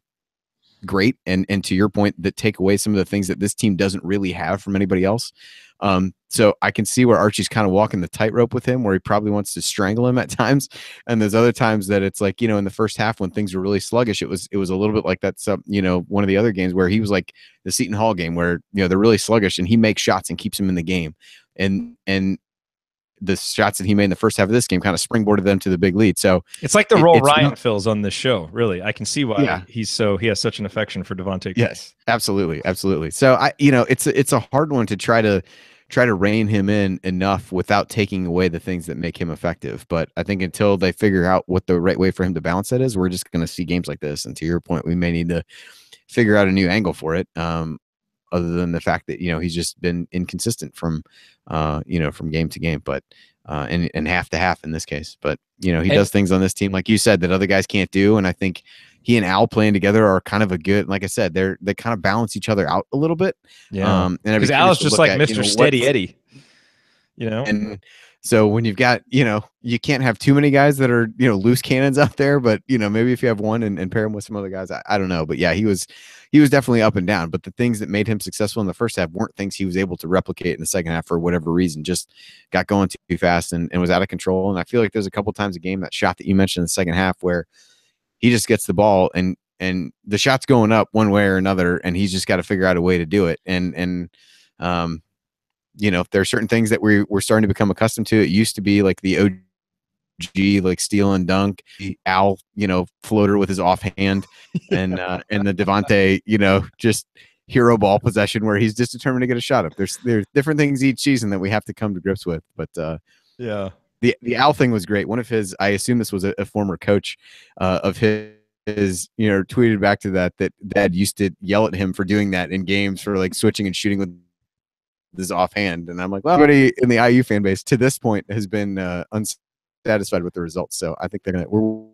S2: great. And to your point, that take away some of the things that this team doesn't really have from anybody else. So I can see where Archie's kind of walking the tightrope with him, where he probably wants to strangle him at times. And there's other times that it's like, in the first half when things were really sluggish, it was a little bit like that. One of the other games where he was like the Seton Hall game where, they're really sluggish and he makes shots and keeps them in the game. And the shots that he made in the first half of this game kind of springboarded them to the big lead. So
S1: it's like the role Ryan fills on this show. Really, I can see why he has such an affection for Devante Green.
S2: Yes, absolutely. So it's a hard one to try to rein him in enough without taking away the things that make him effective. But I think until they figure out what the right way for him to balance that is, we're just going to see games like this. And to your point, we may need to figure out a new angle for it. Other than the fact that, he's just been inconsistent from game to game, but and half to half in this case. But, he does things on this team, like you said, that other guys can't do. And I think he and Al playing together are kind of a good, like I said, they kind of balance each other out a little bit.
S1: Yeah. Because Al is just like Mr. Steady Eddie,
S2: And so when you've got, you can't have too many guys that are, loose cannons out there, but, maybe if you have one and pair him with some other guys, I don't know. But yeah, he was definitely up and down, but the things that made him successful in the first half weren't things he was able to replicate in the second half for whatever reason, just got going too fast and was out of control. And I feel like there's a couple times a game, that shot that you mentioned in the second half, where he just gets the ball and the shot's going up one way or another, and he's just got to figure out a way to do it. And there are certain things that we're starting to become accustomed to. It used to be like the OG, like steal and dunk, Al, floater with his offhand, and the Devante, just hero ball possession where he's just determined to get a shot up. There's different things each season that we have to come to grips with. But
S1: yeah.
S2: The Al thing was great. One of his, I assume this was a former coach of his, tweeted back to that Dad used to yell at him for doing that in games, for like switching and shooting with his offhand. And I'm like, well, everybody in the IU fan base to this point has been unsatisfied with the results. So I think we're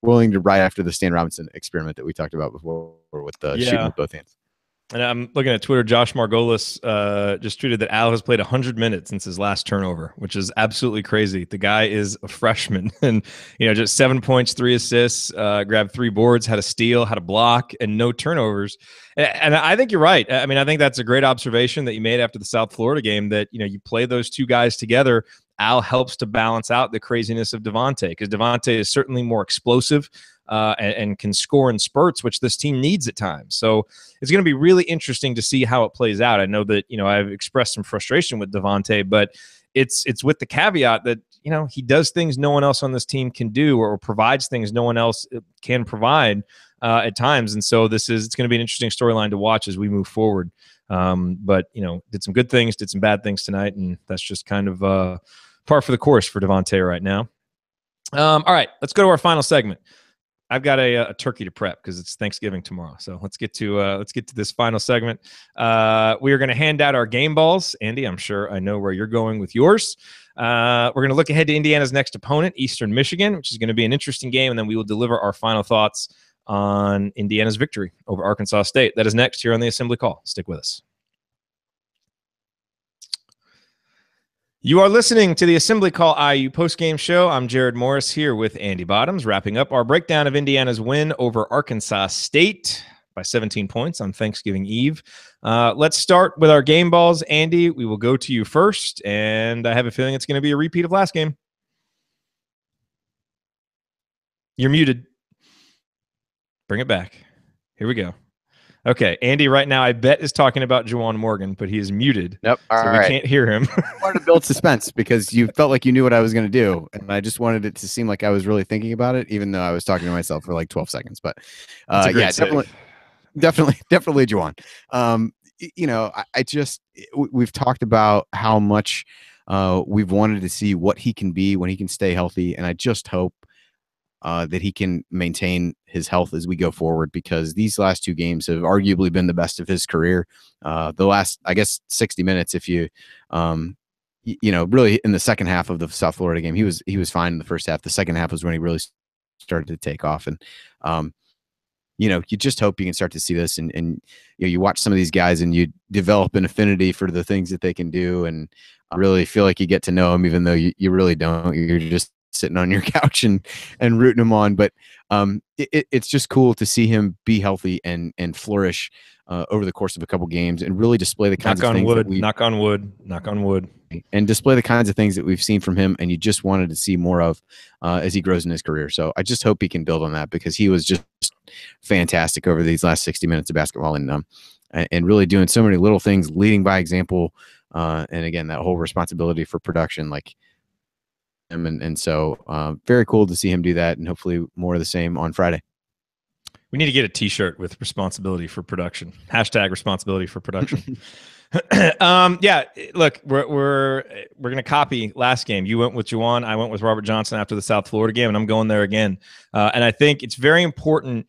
S2: willing to ride after the Stan Robinson experiment that we talked about before with shooting with both hands.
S1: And I'm looking at Twitter. Josh Margolis just tweeted that Al has played 100 minutes since his last turnover, which is absolutely crazy. The guy is a freshman, and just 7 points, 3 assists, grabbed 3 boards, had a steal, had a block, and no turnovers. And I think you're right. I mean, I think that's a great observation that you made after the South Florida game, that you play those two guys together. Al helps to balance out the craziness of Devante, because Devante is certainly more explosive and can score in spurts, which this team needs at times. So it's going to be really interesting to see how it plays out. I know that, I've expressed some frustration with Devante, but it's with the caveat that, he does things no one else on this team can do, or provides things no one else can provide at times. And so it's going to be an interesting storyline to watch as we move forward. But, did some good things, did some bad things tonight, and that's just kind of par for the course for Devante right now. All right, let's go to our final segment. I've got a turkey to prep because it's Thanksgiving tomorrow. So let's get to this final segment. We are going to hand out our game balls. Andy, I'm sure I know where you're going with yours. We're going to look ahead to Indiana's next opponent, Eastern Michigan, which is going to be an interesting game, and then we will deliver our final thoughts on Indiana's victory over Arkansas State. That is next here on the Assembly Call. Stick with us. You are listening to the Assembly Call IU postgame show. I'm Jerod Morris here with Andy Bottoms, wrapping up our breakdown of Indiana's win over Arkansas State by 17 points on Thanksgiving Eve. Let's start with our game balls. Andy, we will go to you first, and I have a feeling it's going to be a repeat of last game. You're muted. Bring it back. Here we go. Okay, Andy right now, I bet, is talking about Juwan Morgan, but he is muted.
S2: Yep.
S1: All right. We can't hear him.
S2: I wanted to build suspense because you felt like you knew what I was going to do, and I just wanted it to seem like I was really thinking about it, even though I was talking to myself for like 12 seconds. But yeah, definitely Juwan. We've talked about how much we've wanted to see what he can be when he can stay healthy, and I just hope that he can maintain his health as we go forward, because these last 2 games have arguably been the best of his career. The last, I guess, 60 minutes, if you, really in the second half of the South Florida game, he was fine in the first half. The second half was when he really started to take off. And, you just hope you can start to see this, and you watch some of these guys and you develop an affinity for the things that they can do, and really feel like you get to know them, even though you really don't. You're just sitting on your couch and rooting him on. But it's just cool to see him be healthy and flourish over the course of a couple games, and really display the kinds of things
S1: knock on wood,
S2: and display the kinds of things that we've seen from him, and you just wanted to see more of as he grows in his career. So I just hope he can build on that, because he was just fantastic over these last 60 minutes of basketball, and really doing so many little things, leading by example, and again, that whole responsibility for production. Like, And so very cool to see him do that, and hopefully more of the same on Friday.
S1: We need to get a T-shirt with responsibility for production. Hashtag responsibility for production. Yeah, look, we're gonna copy last game. You went with Juwan, I went with Robert Johnson after the South Florida game, and I'm going there again. And I think it's very important.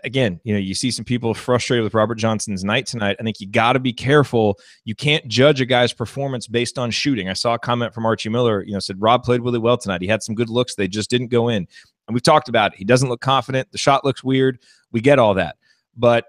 S1: Again, you see some people frustrated with Robert Johnson's night tonight. I think you got to be careful. You can't judge a guy's performance based on shooting. I saw a comment from Archie Miller, said Rob played really well tonight. He had some good looks. They just didn't go in. And we've talked about it. He doesn't look confident. The shot looks weird. We get all that. But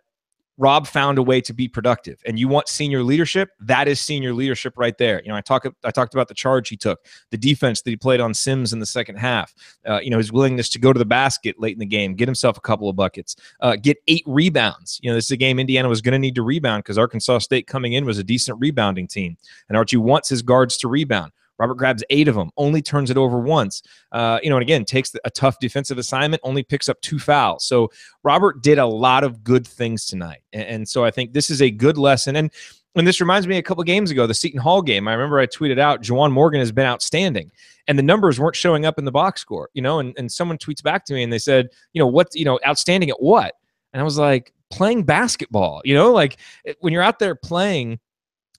S1: Rob found a way to be productive. And you want senior leadership? That is senior leadership right there. I talked about the charge he took, the defense that he played on Sims in the second half, his willingness to go to the basket late in the game, get himself a couple of buckets, get 8 rebounds. This is a game Indiana was going to need to rebound because Arkansas State coming in was a decent rebounding team. And Archie wants his guards to rebound. Robert grabs 8 of them, only turns it over once. And again, takes a tough defensive assignment, only picks up 2 fouls. So Robert did a lot of good things tonight. And so I think this is a good lesson. And this reminds me a couple of games ago, the Seton Hall game. I remember I tweeted out, Juwan Morgan has been outstanding. And the numbers weren't showing up in the box score, and someone tweets back to me and they said, what's, outstanding at what? And I was like, playing basketball, like when you're out there playing,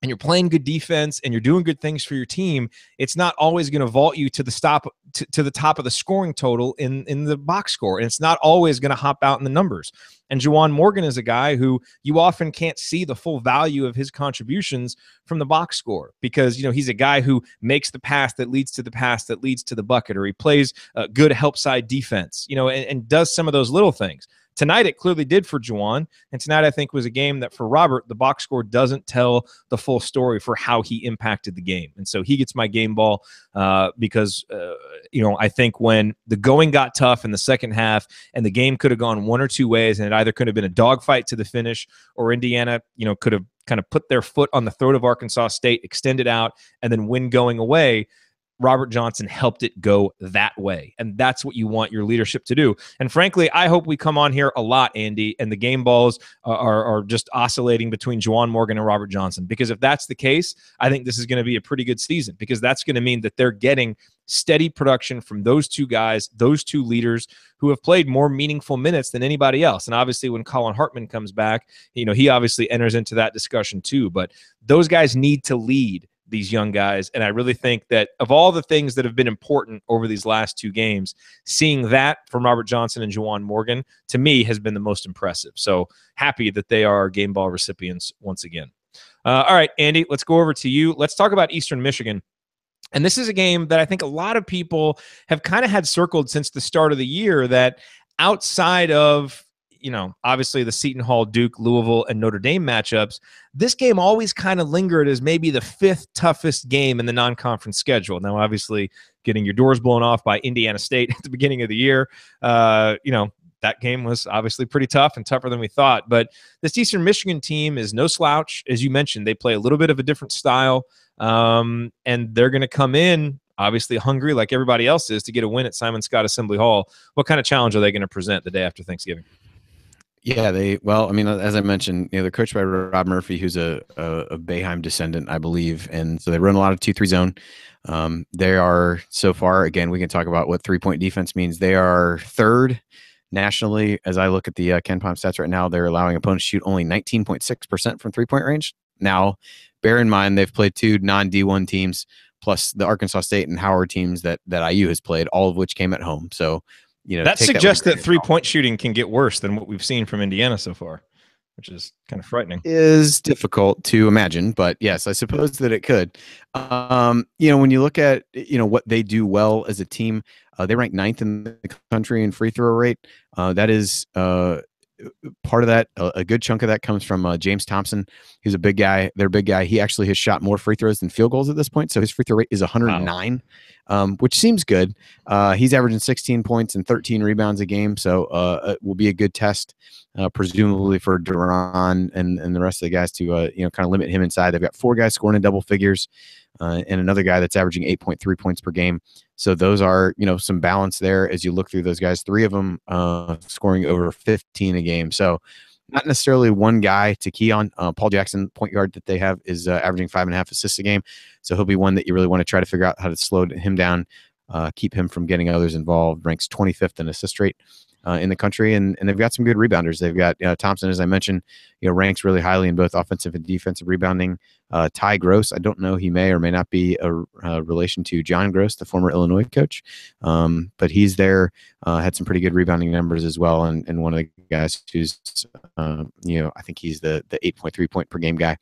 S1: and you're playing good defense and you're doing good things for your team, it's not always going to vault you to the top of the scoring total in the box score. And it's not always going to hop out in the numbers. And Juwan Morgan is a guy who you often can't see the full value of his contributions from the box score because, he's a guy who makes the pass that leads to the pass that leads to the bucket, or he plays good help side defense, and does some of those little things. Tonight, it clearly did for Juwan, and tonight I think was a game that for Robert, the box score doesn't tell the full story for how he impacted the game. And so he gets my game ball because, I think when the going got tough in the second half and the game could have gone one or two ways, and it either could have been a dogfight to the finish or Indiana, could have kind of put their foot on the throat of Arkansas State, extend it out, and then win going away, Robert Johnson helped it go that way. And that's what you want your leadership to do. And frankly, I hope we come on here a lot, Andy, and the game balls are just oscillating between Juwan Morgan and Robert Johnson. Because if that's the case, I think this is going to be a pretty good season, because that's going to mean that they're getting steady production from those two guys, those two leaders who have played more meaningful minutes than anybody else. And obviously when Colin Hartman comes back, he obviously enters into that discussion too. But those guys need to lead these young guys. And I really think that of all the things that have been important over these last 2 games, seeing that from Robert Johnson and Juwan Morgan, to me, has been the most impressive. So happy that they are game ball recipients once again. All right, Andy, let's go over to you. Let's talk about Eastern Michigan. And this is a game that I think a lot of people have kind of had circled since the start of the year, that outside of obviously the Seton Hall, Duke, Louisville, and Notre Dame matchups, this game always kind of lingered as maybe the 5th toughest game in the non-conference schedule. Now, obviously, getting your doors blown off by Indiana State at the beginning of the year, that game was obviously pretty tough and tougher than we thought. But this Eastern Michigan team is no slouch. As you mentioned, they play a little bit of a different style, and they're going to come in obviously hungry like everybody else is to get a win at Simon Scott Assembly Hall. What kind of challenge are they going to present the day after Thanksgiving?
S2: Yeah, as I mentioned, they're coached by Rob Murphy, who's a Boeheim descendant, I believe. And so they run a lot of 2-3 zone. They are, so far, again, we can talk about what 3-point defense means. They are 3rd nationally. As I look at the KenPom stats right now, they're allowing opponents to shoot only 19.6% from 3-point range. Now, bear in mind, they've played 2 non-D1 teams, plus the Arkansas State and Howard teams that IU has played, all of which came at home. So,
S1: that suggests that 3-point shooting can get worse than what we've seen from Indiana so far, which is kind of frightening.
S2: Is difficult to imagine, but yes, I suppose that it could. When you look at what they do well as a team, they rank 9th in the country in free throw rate. That is part of that. A good chunk of that comes from James Thompson. He's a big guy. Their big guy. He actually has shot more free throws than field goals at this point. So his free throw rate is 109, which seems good. He's averaging 16 points and 13 rebounds a game. So it will be a good test, presumably for Duran and the rest of the guys to, kind of limit him inside. They've got 4 guys scoring in double figures and another guy that's averaging 8.3 points per game. So those are, some balance there as you look through those guys. 3 of them scoring over 15 a game. So not necessarily one guy to key on. Paul Jackson, point guard that they have, is averaging 5.5 assists a game. So he'll be one that you really want to try to figure out how to slow him down, keep him from getting others involved. Ranks 25th in assist rate in the country, and they've got some good rebounders. They've got Thompson, as I mentioned, ranks really highly in both offensive and defensive rebounding. Ty Gross, I don't know, he may or may not be a relation to John Gross, the former Illinois coach, but he's there. Had some pretty good rebounding numbers as well, and one of the guys who's I think he's the 8.3 point per game guy.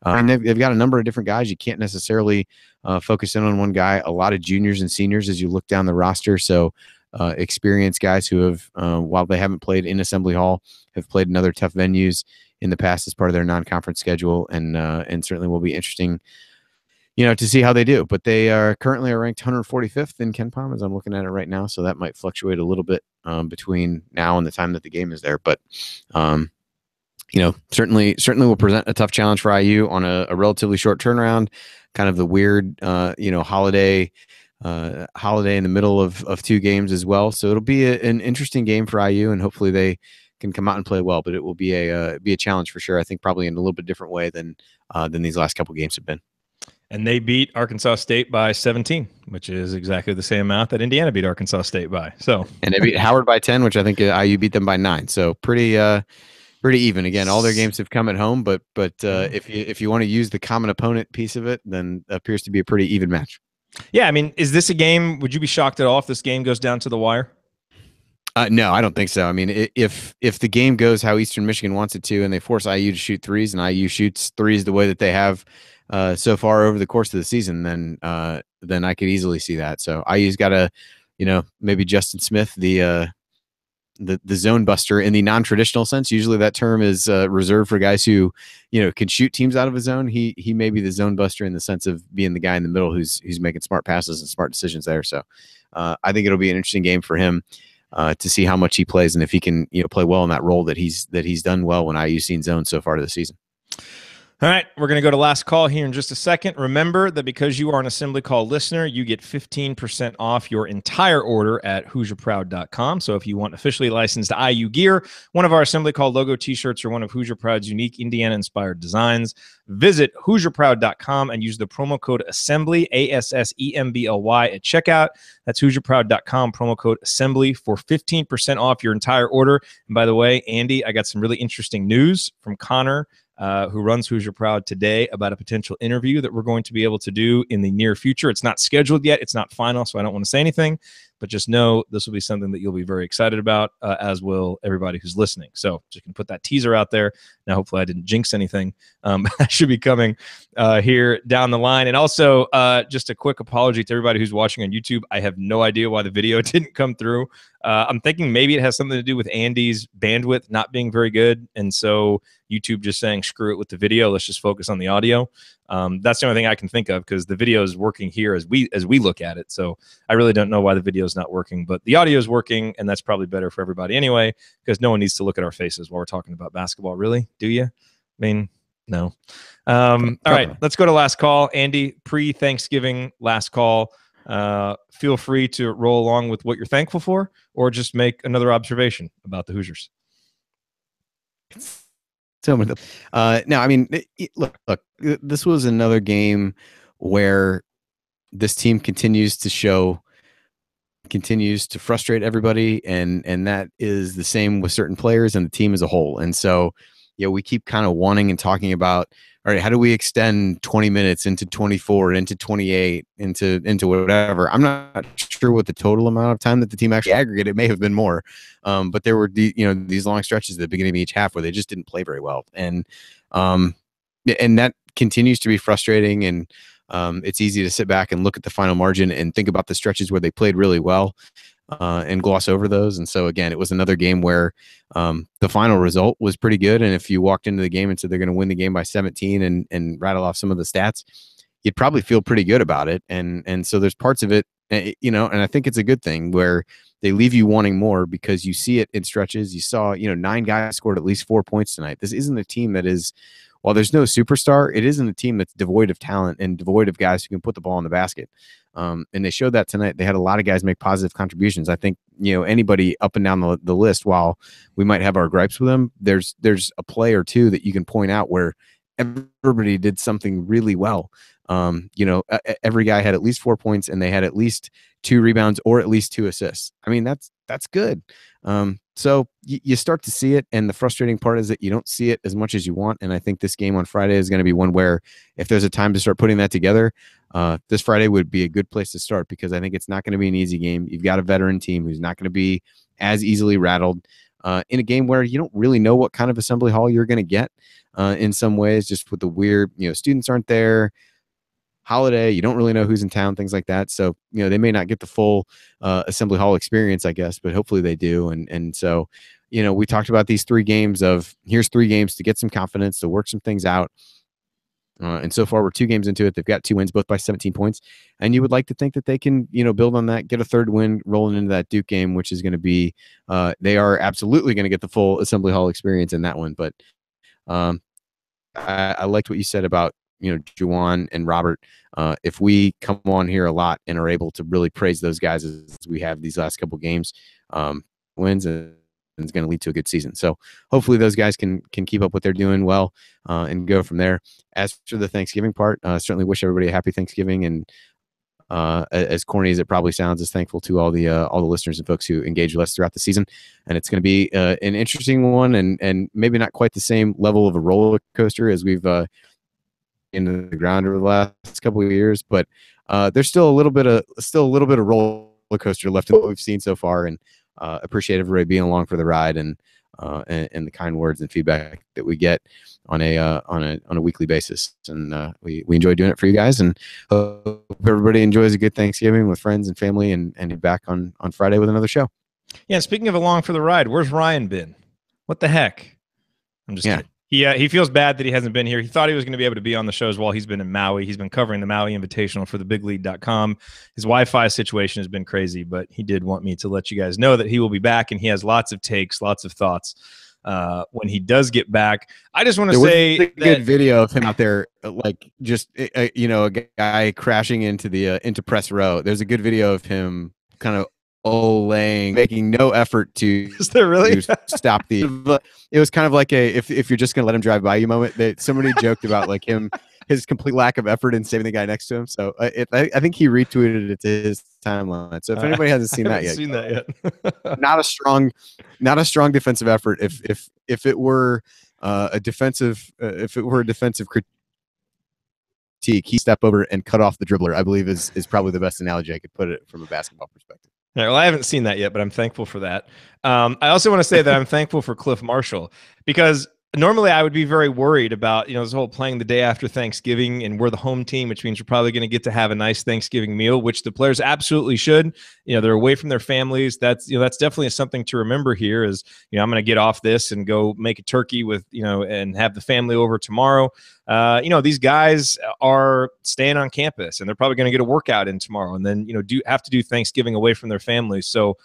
S2: And they've got a number of different guys. You can't necessarily focus in on one guy. A lot of juniors and seniors as you look down the roster. So experienced guys who have, while they haven't played in Assembly Hall, have played in other tough venues in the past as part of their non-conference schedule, and certainly will be interesting, to see how they do. But they are currently ranked 145th in KenPom as I'm looking at it right now, so that might fluctuate a little bit between now and the time that the game is there. But certainly will present a tough challenge for IU on a relatively short turnaround. Kind of the weird, holiday in the middle of two games as well. So it'll be an interesting game for IU, and hopefully they can come out and play well. But it will be a challenge for sure. I think probably in a little bit different way than these last couple games have been.
S1: And they beat Arkansas State by 17, which is exactly the same amount that Indiana beat Arkansas State by. So,
S2: and they beat Howard by 10, which I think IU beat them by 9. So pretty even. Again, all their games have come at home, but if you want to use the common opponent piece of it, then it appears to be a pretty even match.
S1: Yeah, I mean, is this a game? Would you be shocked at all if this game goes down to the wire?
S2: No, I don't think so. I mean, if the game goes how Eastern Michigan wants it to, and they force IU to shoot threes, and IU shoots threes the way that they have so far over the course of the season, then I could easily see that. So IU's got to, maybe Justin Smith, the zone buster in the non-traditional sense. Usually that term is reserved for guys who, can shoot teams out of a zone. He may be the zone buster in the sense of being the guy in the middle who's making smart passes and smart decisions there. So I think it'll be an interesting game for him to see how much he plays and if he can, play well in that role that he's done well when IU's seen zone so far this season.
S1: All right, we're going to go to last call here in just a second. Remember that because you are an Assembly Call listener, you get 15% off your entire order at HoosierProud.com. So if you want officially licensed IU gear, one of our Assembly Call logo t-shirts, or one of Hoosier Proud's unique Indiana-inspired designs, visit HoosierProud.com and use the promo code ASSEMBLY, ASSEMBLY, at checkout. That's HoosierProud.com, promo code ASSEMBLY for 15% off your entire order. And by the way, Andy, I got some really interesting news from Connor, who runs Hoosier Proud, today about a potential interview that we're going to be able to do in the near future. It's not scheduled yet. It's not final, so I don't want to say anything. But just know this will be something that you'll be very excited about, as will everybody who's listening. So just going to put that teaser out there. Now, hopefully I didn't jinx anything. That should be coming here down the line. And also, just a quick apology to everybody who's watching on YouTube. I have no idea why the video didn't come through. I'm thinking maybe it has something to do with Andy's bandwidth not being very good. And so YouTube just saying, screw it with the video. Let's just focus on the audio. That's the only thing I can think of, because the video is working here as we look at it. So I really don't know why the video is not working, but the audio is working, and that's probably better for everybody anyway, because no one needs to look at our faces while we're talking about basketball. Really? Do you? I mean, no. All right, let's go to last call. Andy, pre-Thanksgiving last call. Feel free to roll along with what you're thankful for, or just make another observation about the Hoosiers.
S2: No, I mean, look, this was another game where this team continues to frustrate everybody, and that is the same with certain players and the team as a whole. And so, we keep kind of wanting and talking about, all right, how do we extend 20 minutes into 24, into 28, into whatever? I'm not sure what the total amount of time that the team actually aggregated. It may have been more, but there were these long stretches at the beginning of each half where they just didn't play very well, and that continues to be frustrating. And it's easy to sit back and look at the final margin and think about the stretches where they played really well and gloss over those. And so again, it was another game where the final result was pretty good. And if you walked into the game and said they're going to win the game by 17 and rattle off some of the stats, you'd probably feel pretty good about it. And so there's parts of it, and I think it's a good thing where they leave you wanting more, because you see it in stretches. You saw, 9 guys scored at least 4 points tonight. This isn't a team that is while there's no superstar, it isn't a team that's devoid of talent and devoid of guys who can put the ball in the basket. And they showed that tonight. They had a lot of guys make positive contributions. I think, anybody up and down the list, while we might have our gripes with them, there's a play or two that you can point out where everybody did something really well. Every guy had at least 4 points, and they had at least 2 rebounds or at least 2 assists. I mean, that's good. So you start to see it, and the frustrating part is that you don't see it as much as you want. And I think this game on Friday is going to be one where, if there's a time to start putting that together, this Friday would be a good place to start, because I think it's not going to be an easy game. You've got a veteran team who's not going to be as easily rattled in a game where you don't really know what kind of assembly hall you're going to get in some ways, just with the weird, students aren't there. Holiday, you don't really know who's in town, things like that. So, they may not get the full assembly hall experience, I guess, but hopefully they do. And so, we talked about these 3 games of, here's 3 games to get some confidence, to work some things out. And so far we're 2 games into it. They've got 2 wins, both by 17 points. And you would like to think that they can, build on that, get a 3rd win rolling into that Duke game, which is going to be, they are absolutely going to get the full assembly hall experience in that one. But I liked what you said about, Juwan and Robert. If we come on here a lot and are able to really praise those guys as we have these last couple games, wins, and it's going to lead to a good season. So hopefully those guys can keep up what they're doing well and go from there. As for the Thanksgiving part, certainly wish everybody a happy Thanksgiving, and as corny as it probably sounds, is thankful to all the listeners and folks who engage with us throughout the season. And it's going to be an interesting one, and maybe not quite the same level of a roller coaster as we've into the ground over the last couple of years, but there's still a little bit of roller coaster left in what we've seen so far, and appreciate everybody being along for the ride, and the kind words and feedback that we get on a weekly basis. And we enjoy doing it for you guys, and hope everybody enjoys a good Thanksgiving with friends and family, and be back on Friday with another show.
S1: Yeah, speaking of along for the ride, where's Ryan been? What the heck? I'm just kidding. He feels bad that he hasn't been here. He thought he was going to be able to be on the shows while he's been in Maui. He's been covering the Maui Invitational for thebiglead.com. His Wi-Fi situation has been crazy, but he did want me to let you guys know that he will be back, and he has lots of takes, lots of thoughts when he does get back. I just want to say
S2: a good video of him out there, like just a guy crashing into press row. There's a good video of him kind of laying, making no effort to,
S1: is there really?
S2: to stop the. But it was kind of like if you're just gonna let him drive by you moment. That somebody joked about, like, his complete lack of effort in saving the guy next to him. So I think he retweeted it to his timeline. So if anybody hasn't seen that yet, not a strong defensive effort. If it were a defensive critique, he step over and cut off the dribbler, I believe is probably the best analogy I could put it from a basketball perspective.
S1: Yeah, well, I haven't seen that yet, but I'm thankful for that. I also want to say that I'm thankful for Cliff Marshall, because normally I would be very worried about, this whole playing the day after Thanksgiving, and we're the home team, which means you're probably going to get to have a nice Thanksgiving meal, which the players absolutely should. They're away from their families. That's definitely something to remember here is, I'm going to get off this and go make a turkey with, and have the family over tomorrow. These guys are staying on campus, and they're probably going to get a workout in tomorrow, and then, have to do Thanksgiving away from their families. So,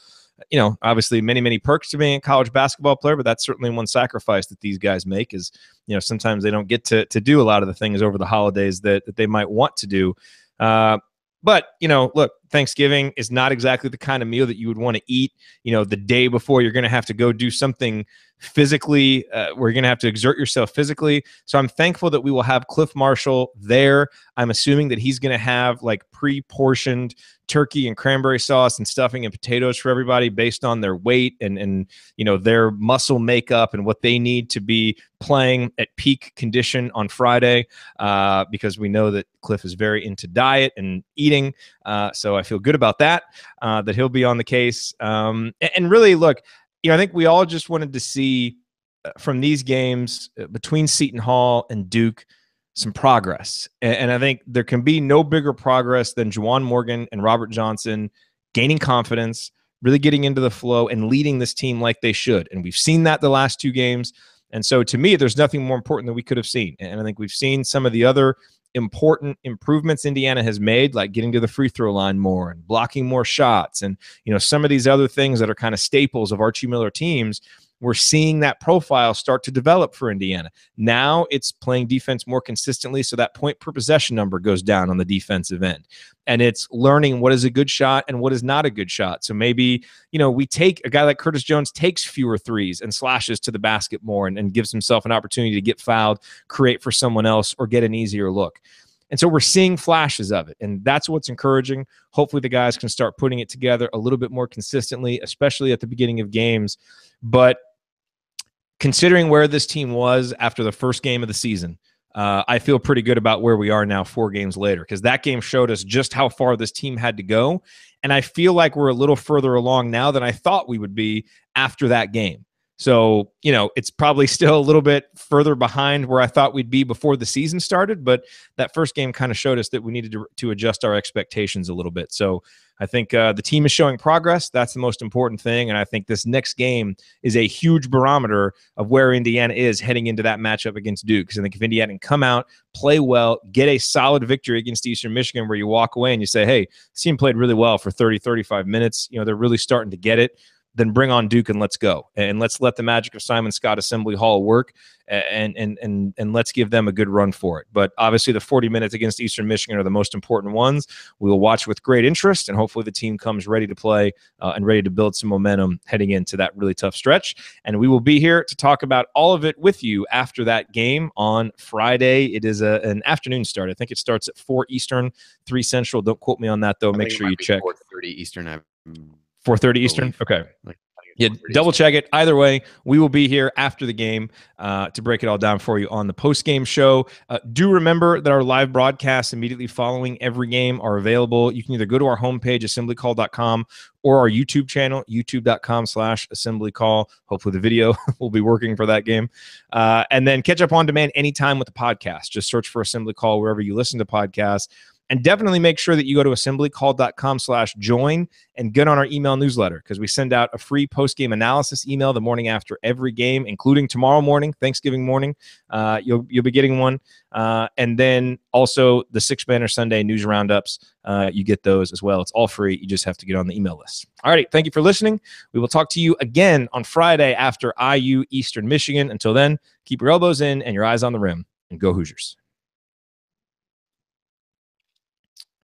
S1: obviously many, many perks to being a college basketball player, but that's certainly one sacrifice that these guys make is, sometimes they don't get to do a lot of the things over the holidays that they might want to do. But, look, Thanksgiving is not exactly the kind of meal that you would want to eat, the day before you're going to have to go do something physically, where you're going to have to exert yourself physically. So I'm thankful that we will have Cliff Marshall there. I'm assuming that he's going to have like pre-portioned turkey and cranberry sauce and stuffing and potatoes for everybody based on their weight and their muscle makeup and what they need to be playing at peak condition on Friday, because we know that Cliff is very into diet and eating. So I feel good about that he'll be on the case. And really, look, I think we all just wanted to see from these games between Seton Hall and Duke some progress. And I think there can be no bigger progress than JaJuan Morgan and Robert Johnson gaining confidence, really getting into the flow and leading this team like they should. And we've seen that the last 2 games. And so to me, there's nothing more important than we could have seen. And I think we've seen some of the other important improvements Indiana has made, like getting to the free throw line more and blocking more shots. And, some of these other things that are kind of staples of Archie Miller teams, we're seeing that profile start to develop for Indiana. Now it's playing defense more consistently, so that point per possession number goes down on the defensive end. And it's learning what is a good shot and what is not a good shot. So maybe, we take a guy like Curtis Jones takes fewer threes and slashes to the basket more and gives himself an opportunity to get fouled, create for someone else, or get an easier look. And so we're seeing flashes of it, and that's what's encouraging. Hopefully the guys can start putting it together a little bit more consistently, especially at the beginning of games. But considering where this team was after the first game of the season, I feel pretty good about where we are now 4 games later, because that game showed us just how far this team had to go. And I feel like we're a little further along now than I thought we would be after that game. So, it's probably still a little bit further behind where I thought we'd be before the season started, but that first game kind of showed us that we needed to adjust our expectations a little bit. So I think the team is showing progress. That's the most important thing. And I think this next game is a huge barometer of where Indiana is heading into that matchup against Duke. Because I think if Indiana can come out, play well, get a solid victory against Eastern Michigan where you walk away and you say, hey, this team played really well for 30, 35 minutes. They're really starting to get it. Then bring on Duke and let's go. And let's let the magic of Simon Scott Assembly Hall work and let's give them a good run for it. But obviously the 40 minutes against Eastern Michigan are the most important ones. We will watch with great interest, and hopefully the team comes ready to play and ready to build some momentum heading into that really tough stretch. And we will be here to talk about all of it with you after that game on Friday. It is an afternoon start. I think it starts at 4 Eastern, 3 Central. Don't quote me on that, though. Make sure you check.
S2: 4:30 Eastern.
S1: 4:30 Eastern? Okay. Yeah, double check it. Either way, we will be here after the game to break it all down for you on the post-game show. Do remember that our live broadcasts immediately following every game are available. You can either go to our homepage, assemblycall.com, or our YouTube channel, youtube.com/assemblycall. Hopefully the video will be working for that game. And then catch up on demand anytime with the podcast. Just search for Assembly Call wherever you listen to podcasts. And definitely make sure that you go to assemblycall.com/join and get on our email newsletter, because we send out a free post-game analysis email the morning after every game, including tomorrow morning, Thanksgiving morning. You'll be getting one. And then also the 6-Banner Sunday news roundups. You get those as well. It's all free. You just have to get on the email list. All right. Thank you for listening. We will talk to you again on Friday after IU Eastern Michigan. Until then, keep your elbows in and your eyes on the rim, and go Hoosiers.